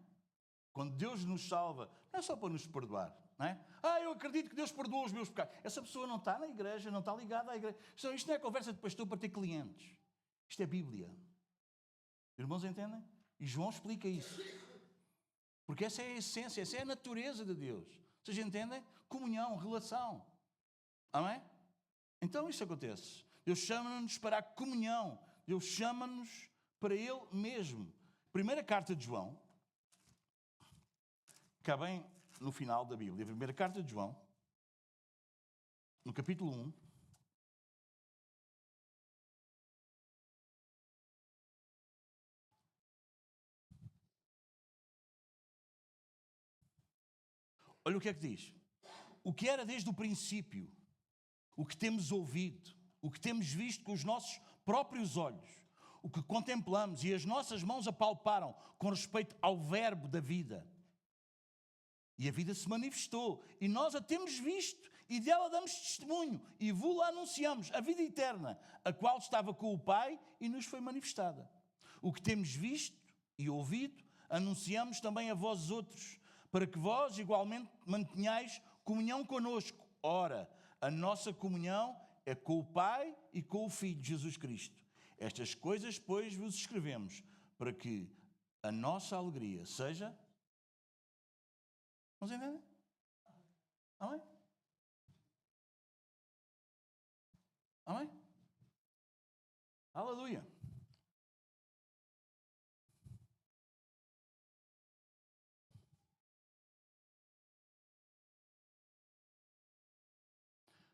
S1: Quando Deus nos salva, não é só para nos perdoar, não é? Eu acredito que Deus perdoou os meus pecados. Essa pessoa não está na igreja, não está ligada à igreja. Isto não é conversa de pastor para ter clientes. Isto é Bíblia. Irmãos, entendem? E João explica isso. Porque essa é a essência, essa é a natureza de Deus. Vocês entendem? Comunhão, relação. Amém? Então isso acontece. Deus chama-nos para a comunhão. Deus chama-nos para Ele mesmo. Primeira carta de João, cá bem no final da Bíblia, a primeira carta de João, no capítulo 1, olha o que é que diz. O que era desde o princípio, o que temos ouvido, o que temos visto com os nossos próprios olhos, o que contemplamos e as nossas mãos apalparam com respeito ao verbo da vida. E a vida se manifestou, e nós a temos visto, e dela damos testemunho, e vos-la anunciamos, a vida eterna, a qual estava com o Pai e nos foi manifestada. O que temos visto e ouvido, anunciamos também a vós outros, para que vós igualmente mantenhais comunhão conosco. Ora, a nossa comunhão é com o Pai e com o Filho, Jesus Cristo. Estas coisas, pois, vos escrevemos, para que a nossa alegria seja... Vamos entender? Amém? Amém? Aleluia!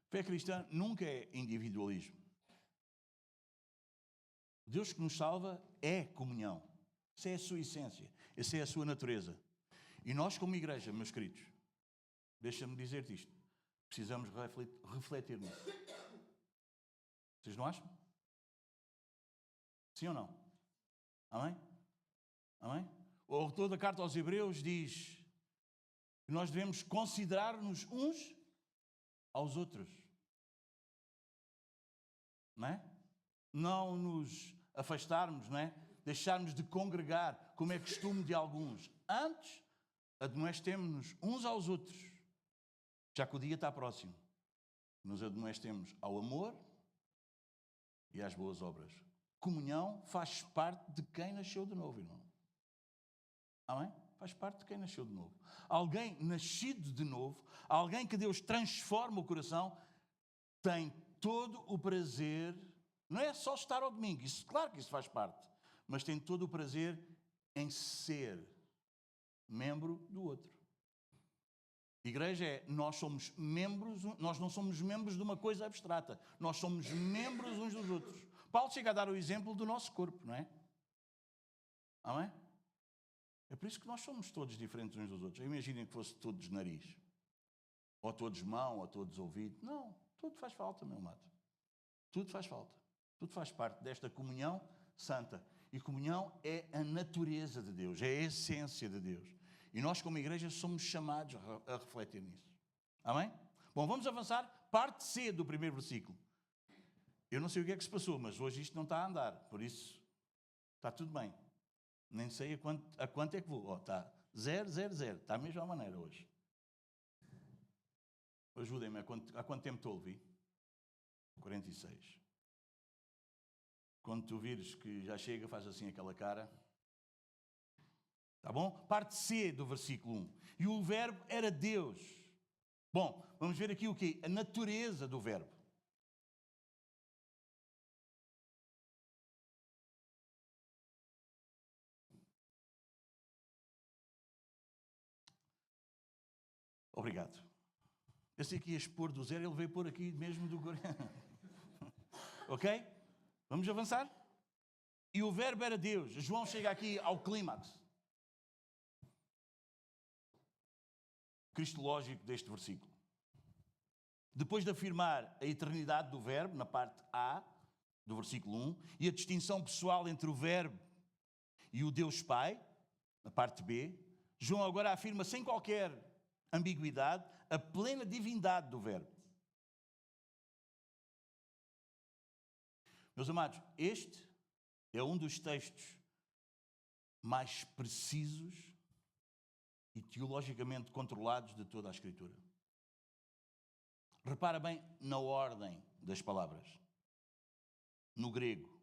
S1: Fé cristã nunca é individualismo. Deus que nos salva é comunhão. Essa é a sua essência. Essa é a sua natureza. E nós, como igreja, meus queridos, deixa-me dizer-te isto, precisamos refletir nisso. Vocês não acham? Sim ou não? Amém? Amém? O autor da carta aos Hebreus diz que nós devemos considerar-nos uns aos outros. Não é? Não nos afastarmos, não é? Deixarmos de congregar, como é costume de alguns. Antes, admoestemos-nos uns aos outros, já que o dia está próximo. Nos admoestemos ao amor e às boas obras. Comunhão faz parte de quem nasceu de novo, irmão. Amém? Faz parte de quem nasceu de novo. Alguém nascido de novo, alguém que Deus transforma o coração, tem todo o prazer, não é só estar ao domingo, isso, claro que isso faz parte, mas tem todo o prazer em ser membro do outro. Igreja é, nós somos membros, nós não somos membros de uma coisa abstrata, nós somos membros uns dos outros. Paulo chega a dar o exemplo do nosso corpo, não é? Amém? É por isso que nós somos todos diferentes uns dos outros. Imaginem que fosse todos nariz, ou todos mão, ou todos ouvido. Não, tudo faz falta, meu amado. Tudo faz falta. Tudo faz parte desta comunhão santa. E comunhão é a natureza de Deus, é a essência de Deus. E nós, como igreja, somos chamados a refletir nisso. Amém? Bom, vamos avançar. Parte C do primeiro versículo. Eu não sei o que é que se passou, mas hoje isto não está a andar. Por isso, está tudo bem. Nem sei a quanto é que vou. Está 0, 0, 0. Está da mesma maneira hoje. Ajudem-me. Há quanto tempo te ouvi? 46. Quando tu vires que já chega, faz assim aquela cara. Tá bom? Parte C do versículo 1. E o verbo era Deus. Bom, vamos ver aqui o quê? A natureza do verbo. Obrigado. Eu sei que ias pôr do 0, ele veio pôr aqui mesmo do... Ok? Vamos avançar? E o verbo era Deus. João chega aqui ao clímax cristológico deste versículo. Depois de afirmar a eternidade do verbo, na parte A do versículo 1, e a distinção pessoal entre o verbo e o Deus Pai, na parte B, João agora afirma sem qualquer ambiguidade a plena divindade do verbo. Meus amados, este é um dos textos mais precisos e teologicamente controlados de toda a Escritura. Repara bem na ordem das palavras, no grego.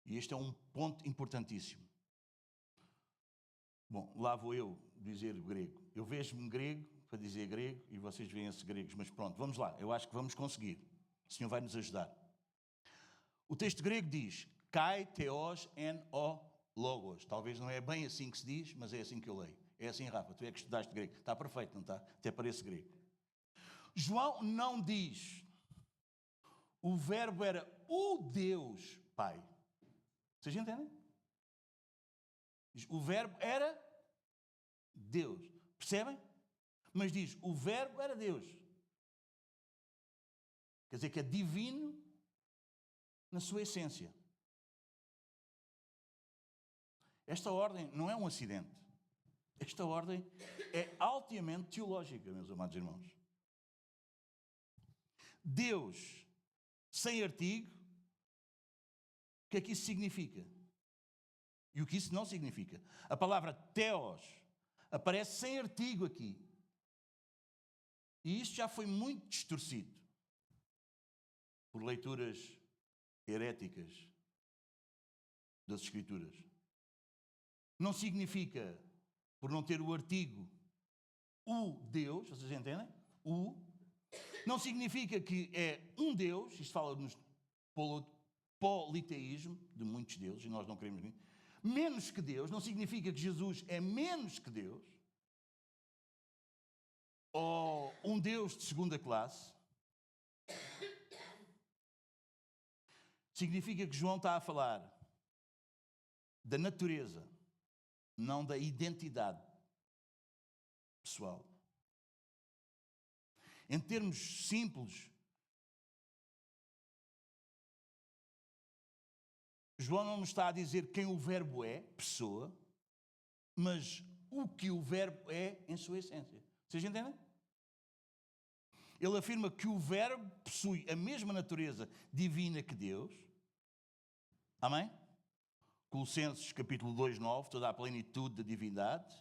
S1: E este é um ponto importantíssimo. Bom, lá vou eu dizer grego. Eu vejo-me grego para dizer grego e vocês veem-se gregos, mas pronto, vamos lá. Eu acho que vamos conseguir. O Senhor vai nos ajudar. O texto grego diz, kai theos en o logos. Talvez não é bem assim que se diz, mas é assim que eu leio. É assim, Rafa, tu é que estudaste grego. Está perfeito, não está? Até parece grego. João não diz, o verbo era o Deus Pai. Vocês entendem? O verbo era Deus. Percebem? Mas diz, o verbo era Deus. Quer dizer que é divino na sua essência. Esta ordem não é um acidente. Esta ordem é altamente teológica, meus amados irmãos. Deus sem artigo, o que é que isso significa? E o que isso não significa? A palavra theos aparece sem artigo aqui. E isto já foi muito distorcido por leituras heréticas das Escrituras. Não significa, por não ter o artigo, o Deus, vocês entendem? O. Não significa que é um Deus, isto fala-nos politeísmo, de muitos deuses, e nós não queremos nisso. Menos que Deus, não significa que Jesus é menos que Deus, ou um Deus de segunda classe. Significa que João está a falar da natureza, não da identidade pessoal. Em termos simples, João não nos está a dizer quem o verbo é, pessoa, mas o que o verbo é em sua essência. Vocês entendem? Ele afirma que o Verbo possui a mesma natureza divina que Deus. Amém? Colossenses capítulo 2, 9, toda a plenitude da divindade.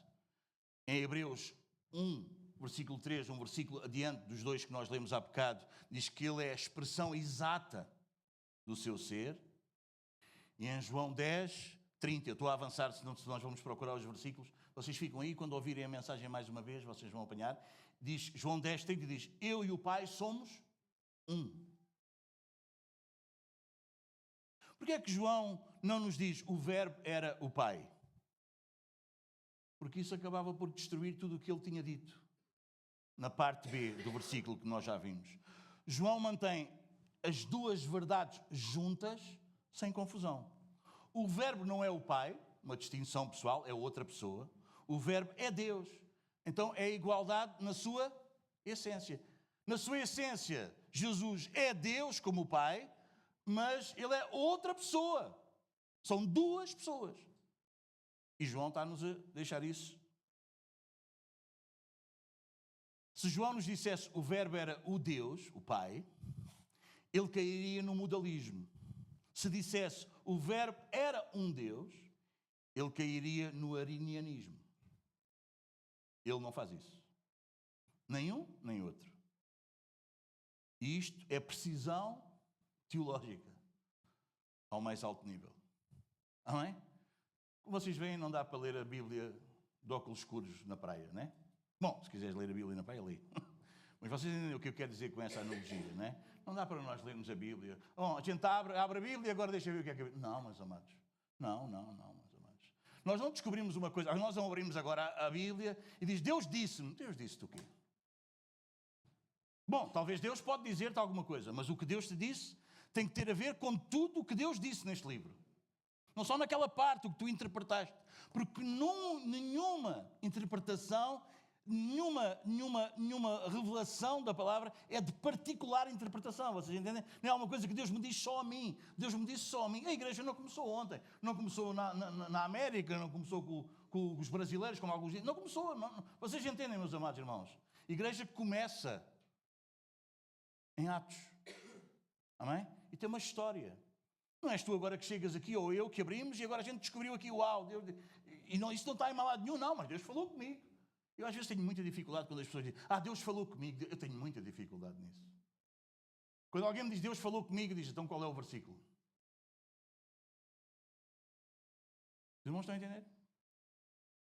S1: Em Hebreus 1, versículo 3, um versículo adiante dos dois que nós lemos há bocado, diz que ele é a expressão exata do seu ser. E em João 10, 30, eu estou a avançar, senão nós vamos procurar os versículos. Vocês ficam aí, quando ouvirem a mensagem mais uma vez, vocês vão apanhar. Diz, João 10, 30 diz, eu e o Pai somos um. Porquê é que João não nos diz o Verbo era o Pai? Porque isso acabava por destruir tudo o que ele tinha dito. Na parte B do versículo que nós já vimos. João mantém as duas verdades juntas, sem confusão. O Verbo não é o Pai, uma distinção pessoal, é outra pessoa. O Verbo é Deus. Então é a igualdade na sua essência. Na sua essência, Jesus é Deus como o Pai, mas ele é outra pessoa. São duas pessoas. E João está-nos a deixar isso. Se João nos dissesse o Verbo era o Deus, o Pai, ele cairia no modalismo. Se dissesse o Verbo era um Deus, ele cairia no arinianismo. Ele não faz isso. Nem um, nem outro. E isto é precisão teológica ao mais alto nível. Amém? Como vocês veem, não dá para ler a Bíblia de óculos escuros na praia, não é? Bom, se quiseres ler a Bíblia na praia, lê. Mas vocês entendem o que eu quero dizer com essa analogia, não é? Não dá para nós lermos a Bíblia. Bom, a gente abre a Bíblia e agora deixa ver o que é que a Bíblia... Não, meus amados. Não, meus amados. Nós não descobrimos uma coisa. Nós não abrimos agora a Bíblia e diz, Deus disse-me. Deus disse-te o quê? Bom, talvez Deus pode dizer-te alguma coisa, mas o que Deus te disse tem que ter a ver com tudo o que Deus disse neste livro. Não só naquela parte, o que tu interpretaste. Porque nenhuma interpretação, nenhuma revelação da palavra é de particular interpretação. Vocês entendem? Não é uma coisa que Deus me diz só a mim. Deus me disse só a mim. A igreja não começou ontem. Não começou na América, não começou com os brasileiros, como alguns dizem. Não começou. Não. Vocês entendem, meus amados irmãos? A igreja começa em Atos. Amém? E tem uma história. Não és tu agora que chegas aqui, ou eu, que abrimos, e agora a gente descobriu aqui, uau, Deus, e não, isso não está em mal lado nenhum, não, mas Deus falou comigo. Eu às vezes tenho muita dificuldade quando as pessoas dizem, Deus falou comigo, eu tenho muita dificuldade nisso. Quando alguém me diz, Deus falou comigo, diz, então qual é o versículo? Os irmãos estão a entender?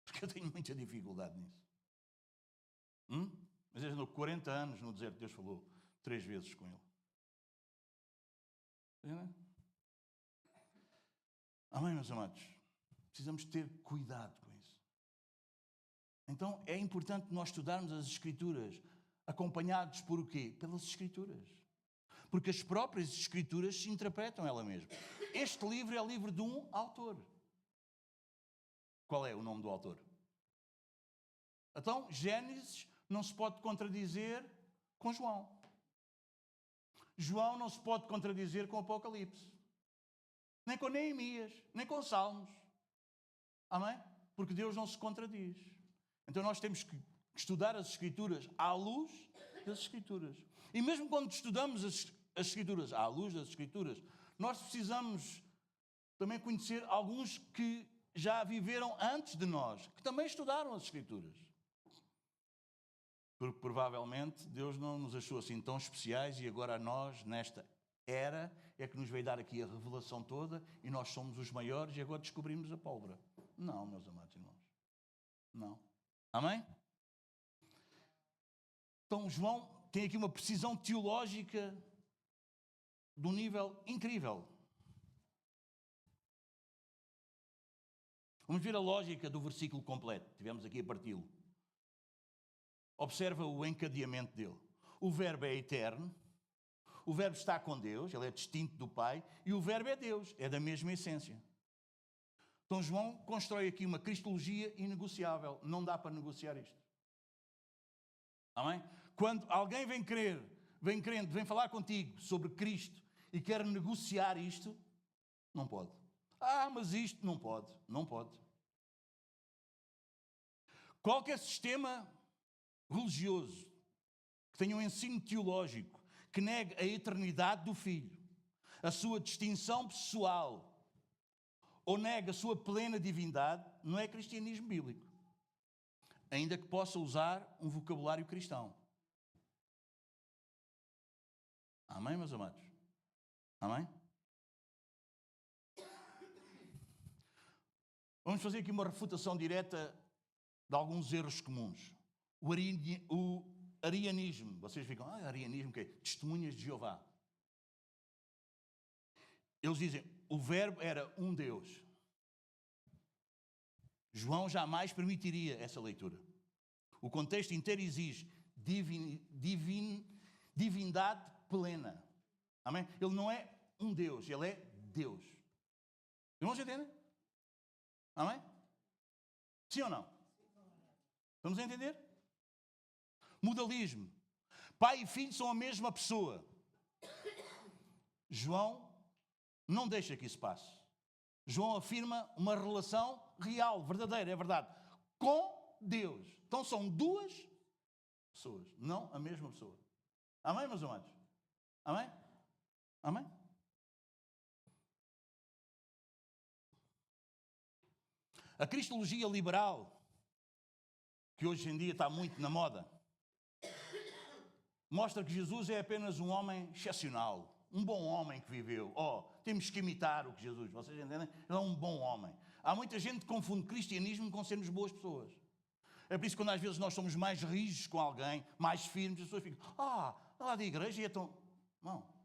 S1: Porque eu tenho muita dificuldade nisso. Mas ele andou 40 anos no deserto, Deus falou 3 vezes com ele. Entendem? Amém, meus amados? Precisamos ter cuidado com isso. Então, é importante nós estudarmos as Escrituras, acompanhados por o quê? Pelas Escrituras. Porque as próprias Escrituras se interpretam ela mesma. Este livro é o livro de um autor. Qual é o nome do autor? Então, Gênesis não se pode contradizer com João. João não se pode contradizer com Apocalipse. Nem com Neemias, nem com Salmos. Amém? Porque Deus não se contradiz. Então nós temos que estudar as Escrituras à luz das Escrituras. E mesmo quando estudamos as Escrituras à luz das Escrituras, nós precisamos também conhecer alguns que já viveram antes de nós, que também estudaram as Escrituras. Porque provavelmente Deus não nos achou assim tão especiais e agora a nós, nesta era, é que nos veio dar aqui a revelação toda e nós somos os maiores e agora descobrimos a pólvora. Não, meus amados irmãos. Não. Amém? Então João tem aqui uma precisão teológica de um nível incrível. Vamos ver a lógica do versículo completo. Tivemos aqui a parti-lo. Observa o encadeamento dele. O Verbo é eterno. O Verbo está com Deus, ele é distinto do Pai, e o Verbo é Deus, é da mesma essência. Então João constrói aqui uma cristologia inegociável. Não dá para negociar isto. Amém? Quando alguém vem crendo, vem falar contigo sobre Cristo e quer negociar isto, não pode. Mas isto não pode. Não pode. Qualquer sistema religioso, que tenha um ensino teológico, que negue a eternidade do Filho, a sua distinção pessoal, ou nega a sua plena divindade, não é cristianismo bíblico. Ainda que possa usar um vocabulário cristão. Amém, meus amados? Amém? Vamos fazer aqui uma refutação direta de alguns erros comuns. O arianismo. Vocês ficam, arianismo o quê? Testemunhas de Jeová. Eles dizem, o verbo era um Deus. João jamais permitiria essa leitura. O contexto inteiro exige divindade plena. Amém? Ele não é um Deus, ele é Deus. Irmãos, entendem? Amém? Sim ou não? Vamos entender? Modalismo. Pai e filho são a mesma pessoa. João não deixa que isso passe. João afirma uma relação real, verdadeira, é verdade, com Deus. Então são duas pessoas, não a mesma pessoa. Amém, meus amados? Amém? Amém? A cristologia liberal, que hoje em dia está muito na moda, mostra que Jesus é apenas um homem excepcional, um bom homem que viveu. Temos que imitar o que Jesus, vocês entendem? Ele é um bom homem. Há muita gente que confunde cristianismo com sermos boas pessoas. É por isso que quando às vezes nós somos mais rígidos com alguém, mais firmes, as pessoas ficam, lá da igreja e é tão... Não.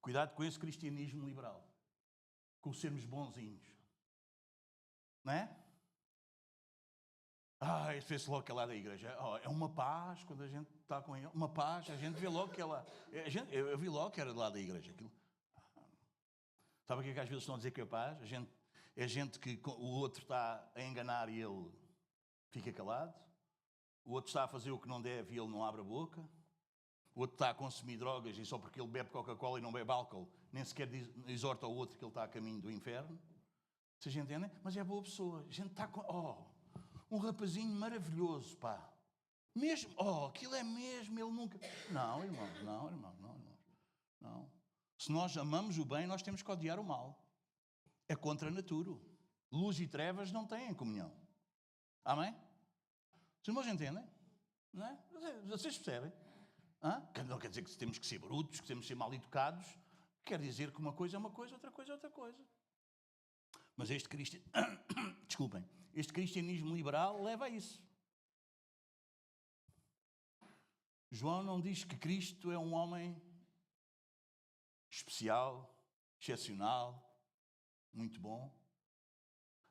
S1: Cuidado com esse cristianismo liberal. Com sermos bonzinhos. Não é? Esse fez logo que é lá da igreja. É uma paz quando a gente está com ele. Uma paz, a gente vê logo que ela... Eu vi logo que era de lá da igreja. Aquilo. Sabe o que é que às vezes estão a dizer que é paz? É gente que o outro está a enganar e ele fica calado. O outro está a fazer o que não deve e ele não abre a boca. O outro está a consumir drogas e só porque ele bebe Coca-Cola e não bebe álcool, nem sequer exorta ao outro que ele está a caminho do inferno. Vocês entendem? Mas é boa pessoa. A gente está com... um rapazinho maravilhoso, pá. Mesmo, aquilo é mesmo, ele nunca... Não, irmãos, não. Se nós amamos o bem, nós temos que odiar o mal. É contra a natura. Luz e trevas não têm comunhão. Amém? Os irmãos entendem? Não é? Vocês percebem? Não quer dizer que temos que ser brutos, que temos que ser mal educados. Quer dizer que uma coisa é uma coisa, outra coisa é outra coisa. Mas este cristianismo liberal leva a isso. João não diz que Cristo é um homem especial, excepcional, muito bom.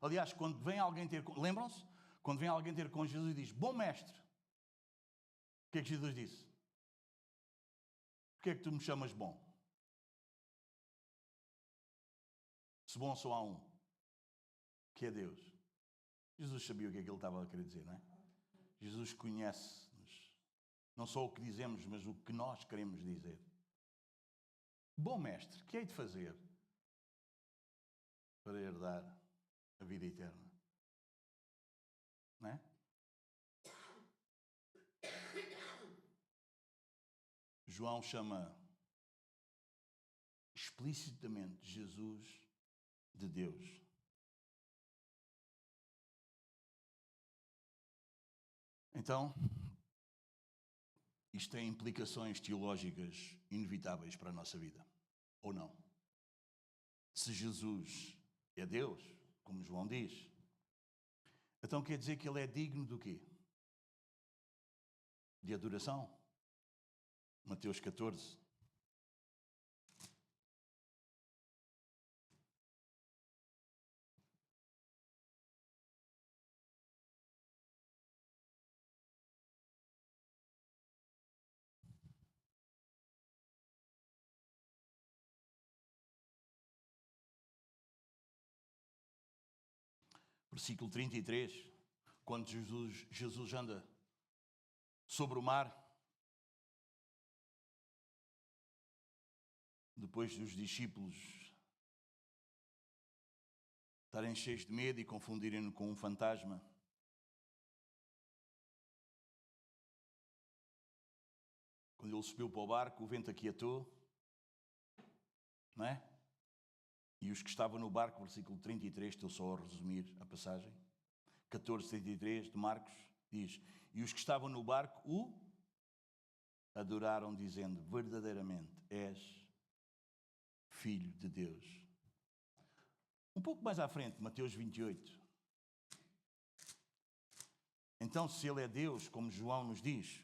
S1: Aliás, quando vem alguém ter... Lembram-se? Quando vem alguém ter com Jesus e diz, bom mestre. O que é que Jesus disse? Porquê é que tu me chamas bom? Se bom só há um, que é Deus. Jesus sabia o que é que ele estava a querer dizer, não é? Jesus conhece-nos. Não só o que dizemos, mas o que nós queremos dizer. Bom mestre, o que hei de fazer para herdar a vida eterna? Não é? João chama explicitamente Jesus de Deus. Então, isto tem implicações teológicas inevitáveis para a nossa vida, ou não? Se Jesus é Deus, como João diz, então quer dizer que ele é digno do quê? De adoração. Mateus 14. Versículo 33, quando Jesus anda sobre o mar, depois dos discípulos estarem cheios de medo e confundirem-no com um fantasma. Quando ele subiu para o barco, o vento aquietou, não é? E os que estavam no barco, versículo 33, estou só a resumir a passagem, 14:33 de Marcos, diz: e os que estavam no barco o adoraram, dizendo: verdadeiramente és Filho de Deus. Um pouco mais à frente, Mateus 28. Então, se ele é Deus, como João nos diz,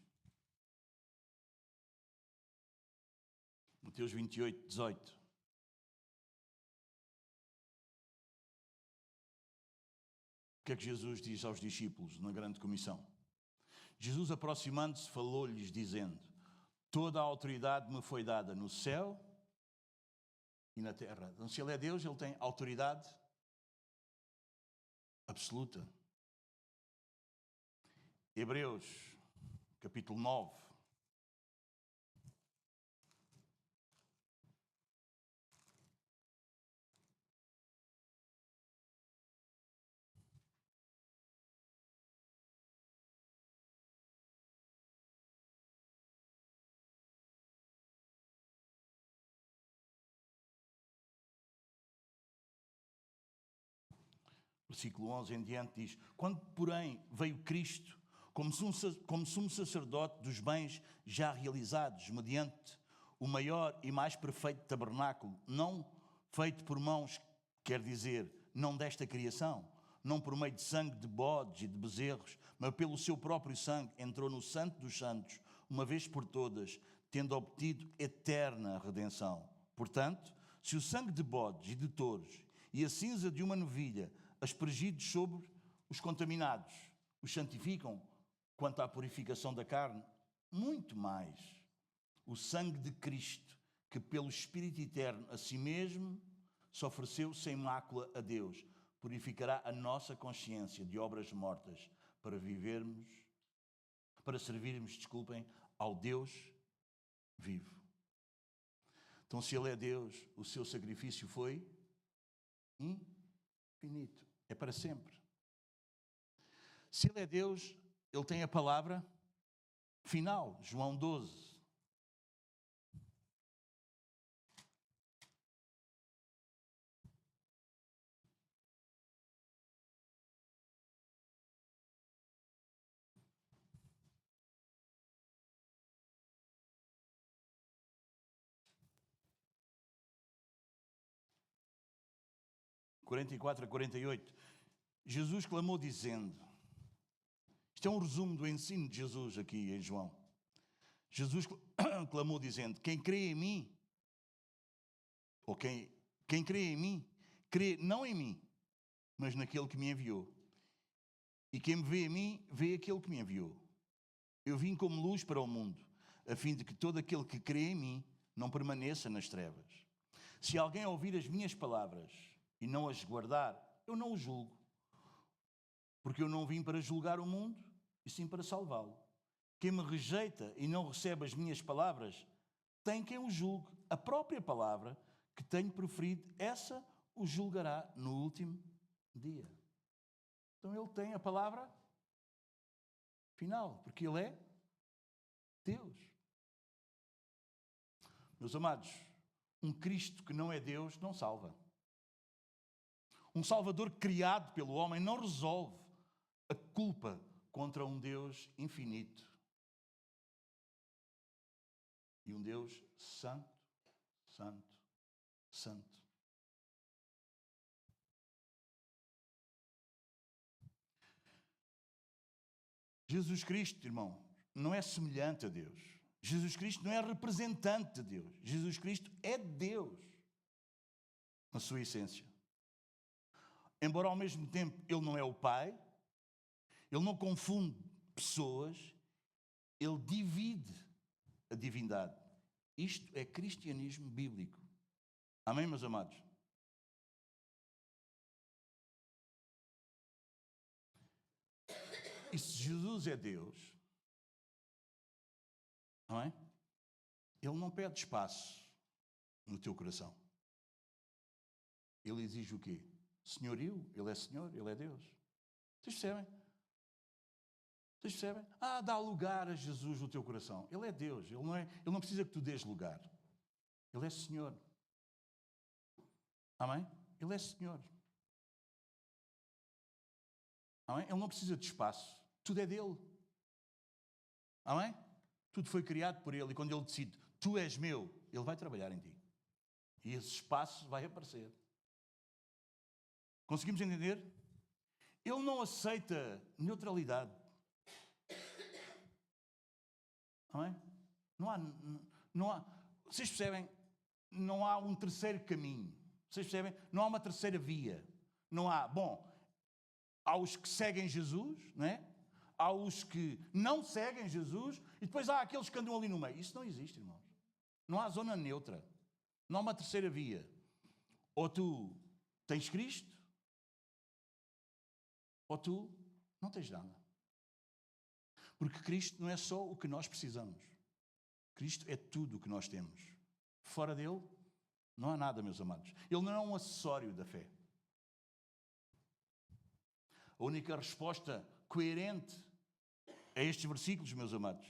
S1: Mateus 28, 18. O que é que Jesus diz aos discípulos na grande comissão? Jesus, aproximando-se, falou-lhes, dizendo: toda a autoridade me foi dada no céu e na terra. Então, se ele é Deus, ele tem autoridade absoluta. Hebreus, capítulo 9. Versículo 11 em diante diz: quando, porém, veio Cristo como sumo sacerdote dos bens já realizados, mediante o maior e mais perfeito tabernáculo, não feito por mãos, quer dizer, não desta criação, não por meio de sangue de bodes e de bezerros, mas pelo seu próprio sangue, entrou no Santo dos Santos, uma vez por todas, tendo obtido eterna redenção. Portanto, se o sangue de bodes e de touros e a cinza de uma novilha, aspergidos sobre os contaminados, os santificam quanto à purificação da carne, muito mais o sangue de Cristo, que pelo Espírito Eterno a si mesmo se ofereceu sem mácula a Deus, purificará a nossa consciência de obras mortas para servirmos, ao Deus vivo. Então, se ele é Deus, o seu sacrifício foi infinito, é para sempre. Se ele é Deus, ele tem a palavra final, João 12. (44 a 48). Jesus clamou dizendo, isto é um resumo do ensino de Jesus aqui em João. Jesus clamou dizendo: quem crê em mim, ou quem crê em mim, crê não em mim, mas naquele que me enviou. E quem me vê a mim, vê aquele que me enviou. Eu vim como luz para o mundo, a fim de que todo aquele que crê em mim não permaneça nas trevas. Se alguém ouvir as minhas palavras e não as guardar, eu não o julgo, porque eu não vim para julgar o mundo, e sim para salvá-lo. Quem me rejeita e não recebe as minhas palavras, tem quem o julgue. A própria palavra que tenho proferido, essa o julgará no último dia. Então ele tem a palavra final, porque ele é Deus. Meus amados, um Cristo que não é Deus não salva. Um Salvador criado pelo homem não resolve a culpa contra um Deus infinito. E um Deus santo, santo, santo. Jesus Cristo, irmão, não é semelhante a Deus. Jesus Cristo não é representante de Deus. Jesus Cristo é Deus, na sua essência. Embora ao mesmo tempo Ele não é o Pai, Ele não confunde pessoas, Ele divide a divindade. Isto é cristianismo bíblico. Amém, meus amados? E se Jesus é Deus, não é? Ele não pede espaço no teu coração. Ele exige o quê? senhorio, Ele é Senhor, Ele é Deus. Vocês percebem? Vocês percebem? Dá lugar a Jesus no teu coração. Ele é Deus, Ele não precisa que tu dês lugar. Ele é Senhor. Amém? Ele é Senhor. Amém? Ele não precisa de espaço. Tudo é dele. Amém? Tudo foi criado por Ele. E quando Ele decide, tu és meu, Ele vai trabalhar em ti. E esse espaço vai aparecer. Conseguimos entender? Ele não aceita neutralidade. Amém? Não há. Vocês percebem? Não há um terceiro caminho. Vocês percebem? Não há uma terceira via. Não há. Bom, há os que seguem Jesus, não é? Há os que não seguem Jesus e depois há aqueles que andam ali no meio. Isso não existe, irmãos. Não há zona neutra. Não há uma terceira via. Ou tu tens Cristo, ou tu não tens nada. Porque Cristo não é só o que nós precisamos. Cristo é tudo o que nós temos. Fora dele, não há nada, meus amados. Ele não é um acessório da fé. A única resposta coerente a estes versículos, meus amados,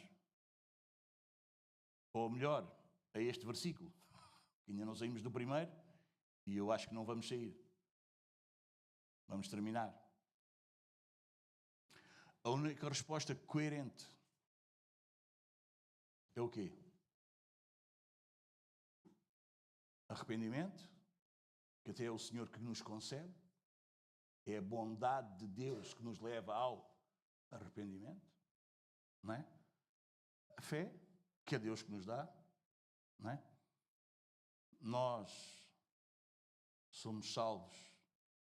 S1: ou melhor, a este versículo, ainda não saímos do primeiro e eu acho que não vamos sair. Vamos terminar. A única resposta coerente é o quê? Arrependimento, que até é o Senhor que nos concede, é a bondade de Deus que nos leva ao arrependimento, não é? A fé, que é Deus que nos dá, não é? Nós somos salvos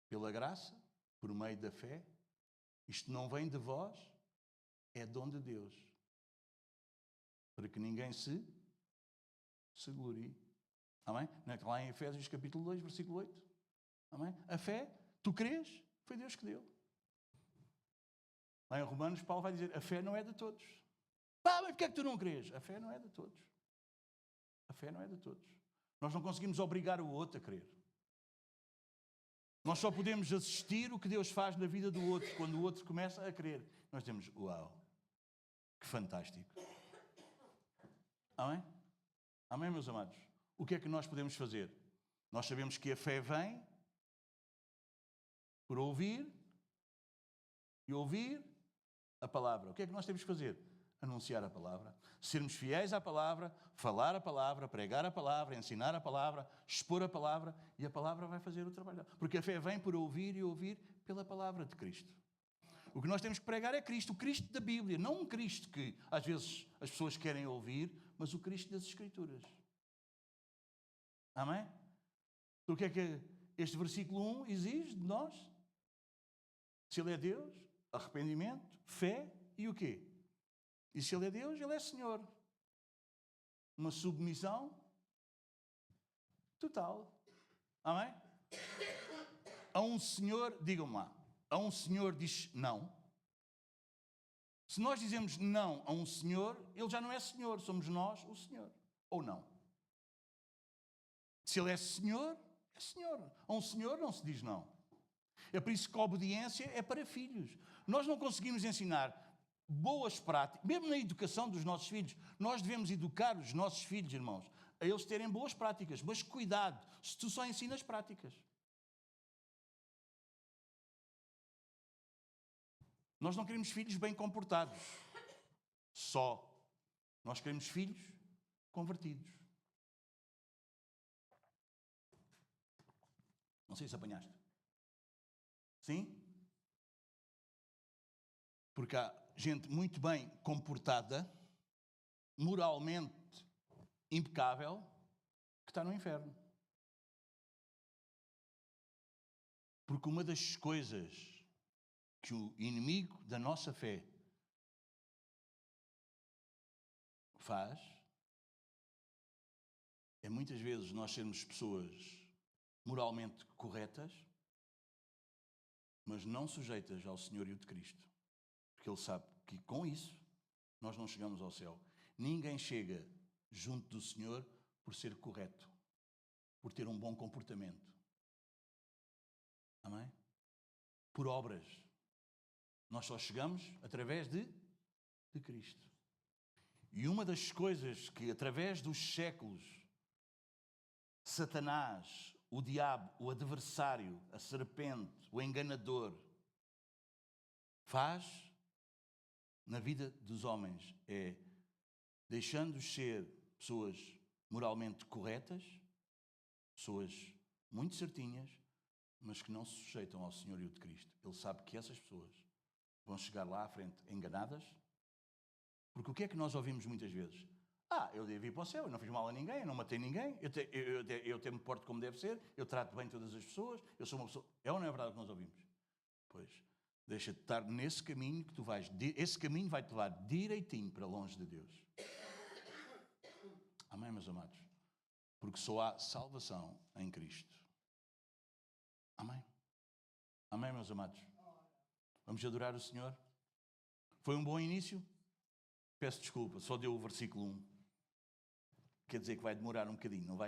S1: pela graça, por meio da fé. Isto não vem de vós, é dom de Deus, para que ninguém se glorie. Amém? Lá em Efésios capítulo 2, versículo 8. Amém? A fé, tu crês, foi Deus que deu. Lá em Romanos, Paulo vai dizer, a fé não é de todos. Mas porquê é que tu não crês? A fé não é de todos. A fé não é de todos. Nós não conseguimos obrigar o outro a crer. Nós só podemos assistir o que Deus faz na vida do outro, quando o outro começa a crer. Nós temos, uau, que fantástico. Amém? Amém, meus amados? O que é que nós podemos fazer? Nós sabemos que a fé vem por ouvir e ouvir a palavra. O que é que nós temos que fazer? Anunciar a palavra, sermos fiéis à palavra, falar a palavra, pregar a palavra, ensinar a palavra, expor a palavra, e a palavra vai fazer o trabalho. Porque a fé vem por ouvir e ouvir pela palavra de Cristo. O que nós temos que pregar é Cristo, o Cristo da Bíblia, não um Cristo que às vezes as pessoas querem ouvir, mas o Cristo das Escrituras. Amém? Então, o que é que este versículo 1 exige de nós? Se Ele é Deus, arrependimento, fé e o quê? E se Ele é Deus, Ele é Senhor. Uma submissão total. Amém? A um Senhor, digam-me lá, a um Senhor diz não. Se nós dizemos não a um Senhor, Ele já não é Senhor, somos nós o Senhor. Ou não? Se Ele é Senhor, é Senhor. A um Senhor não se diz não. É por isso que a obediência é para filhos. Nós não conseguimos ensinar boas práticas, mesmo na educação dos nossos filhos. Nós devemos educar os nossos filhos, irmãos, a eles terem boas práticas. Mas cuidado, se tu só ensinas práticas. Nós não queremos filhos bem comportados. Só. Nós queremos filhos convertidos. Não sei se apanhaste. Sim? Porque há gente muito bem comportada, moralmente impecável, que está no inferno. Porque uma das coisas que o inimigo da nossa fé faz é muitas vezes nós sermos pessoas moralmente corretas, mas não sujeitas ao senhorio de Cristo. Porque Ele sabe que com isso nós não chegamos ao céu. Ninguém chega junto do Senhor por ser correto, por ter um bom comportamento. Amém? Por obras. Nós só chegamos através de Cristo. E uma das coisas que, através dos séculos, Satanás, o diabo, o adversário, a serpente, o enganador, faz na vida dos homens é, deixando-os ser pessoas moralmente corretas, pessoas muito certinhas, mas que não se sujeitam ao senhorio de Cristo. Ele sabe que essas pessoas vão chegar lá à frente enganadas, porque o que é que nós ouvimos muitas vezes? Eu devo ir para o céu, eu não fiz mal a ninguém, eu não matei ninguém, eu até me porto como deve ser, eu trato bem todas as pessoas, eu sou uma pessoa... É ou não é verdade o que nós ouvimos? Pois, deixa-te estar nesse caminho que tu vais... Esse caminho vai-te levar direitinho para longe de Deus. Amém, meus amados? Porque só há salvação em Cristo. Amém? Amém, meus amados? Vamos adorar o Senhor? Foi um bom início? Peço desculpa, só deu o versículo 1. Quer dizer que vai demorar um bocadinho, não vai?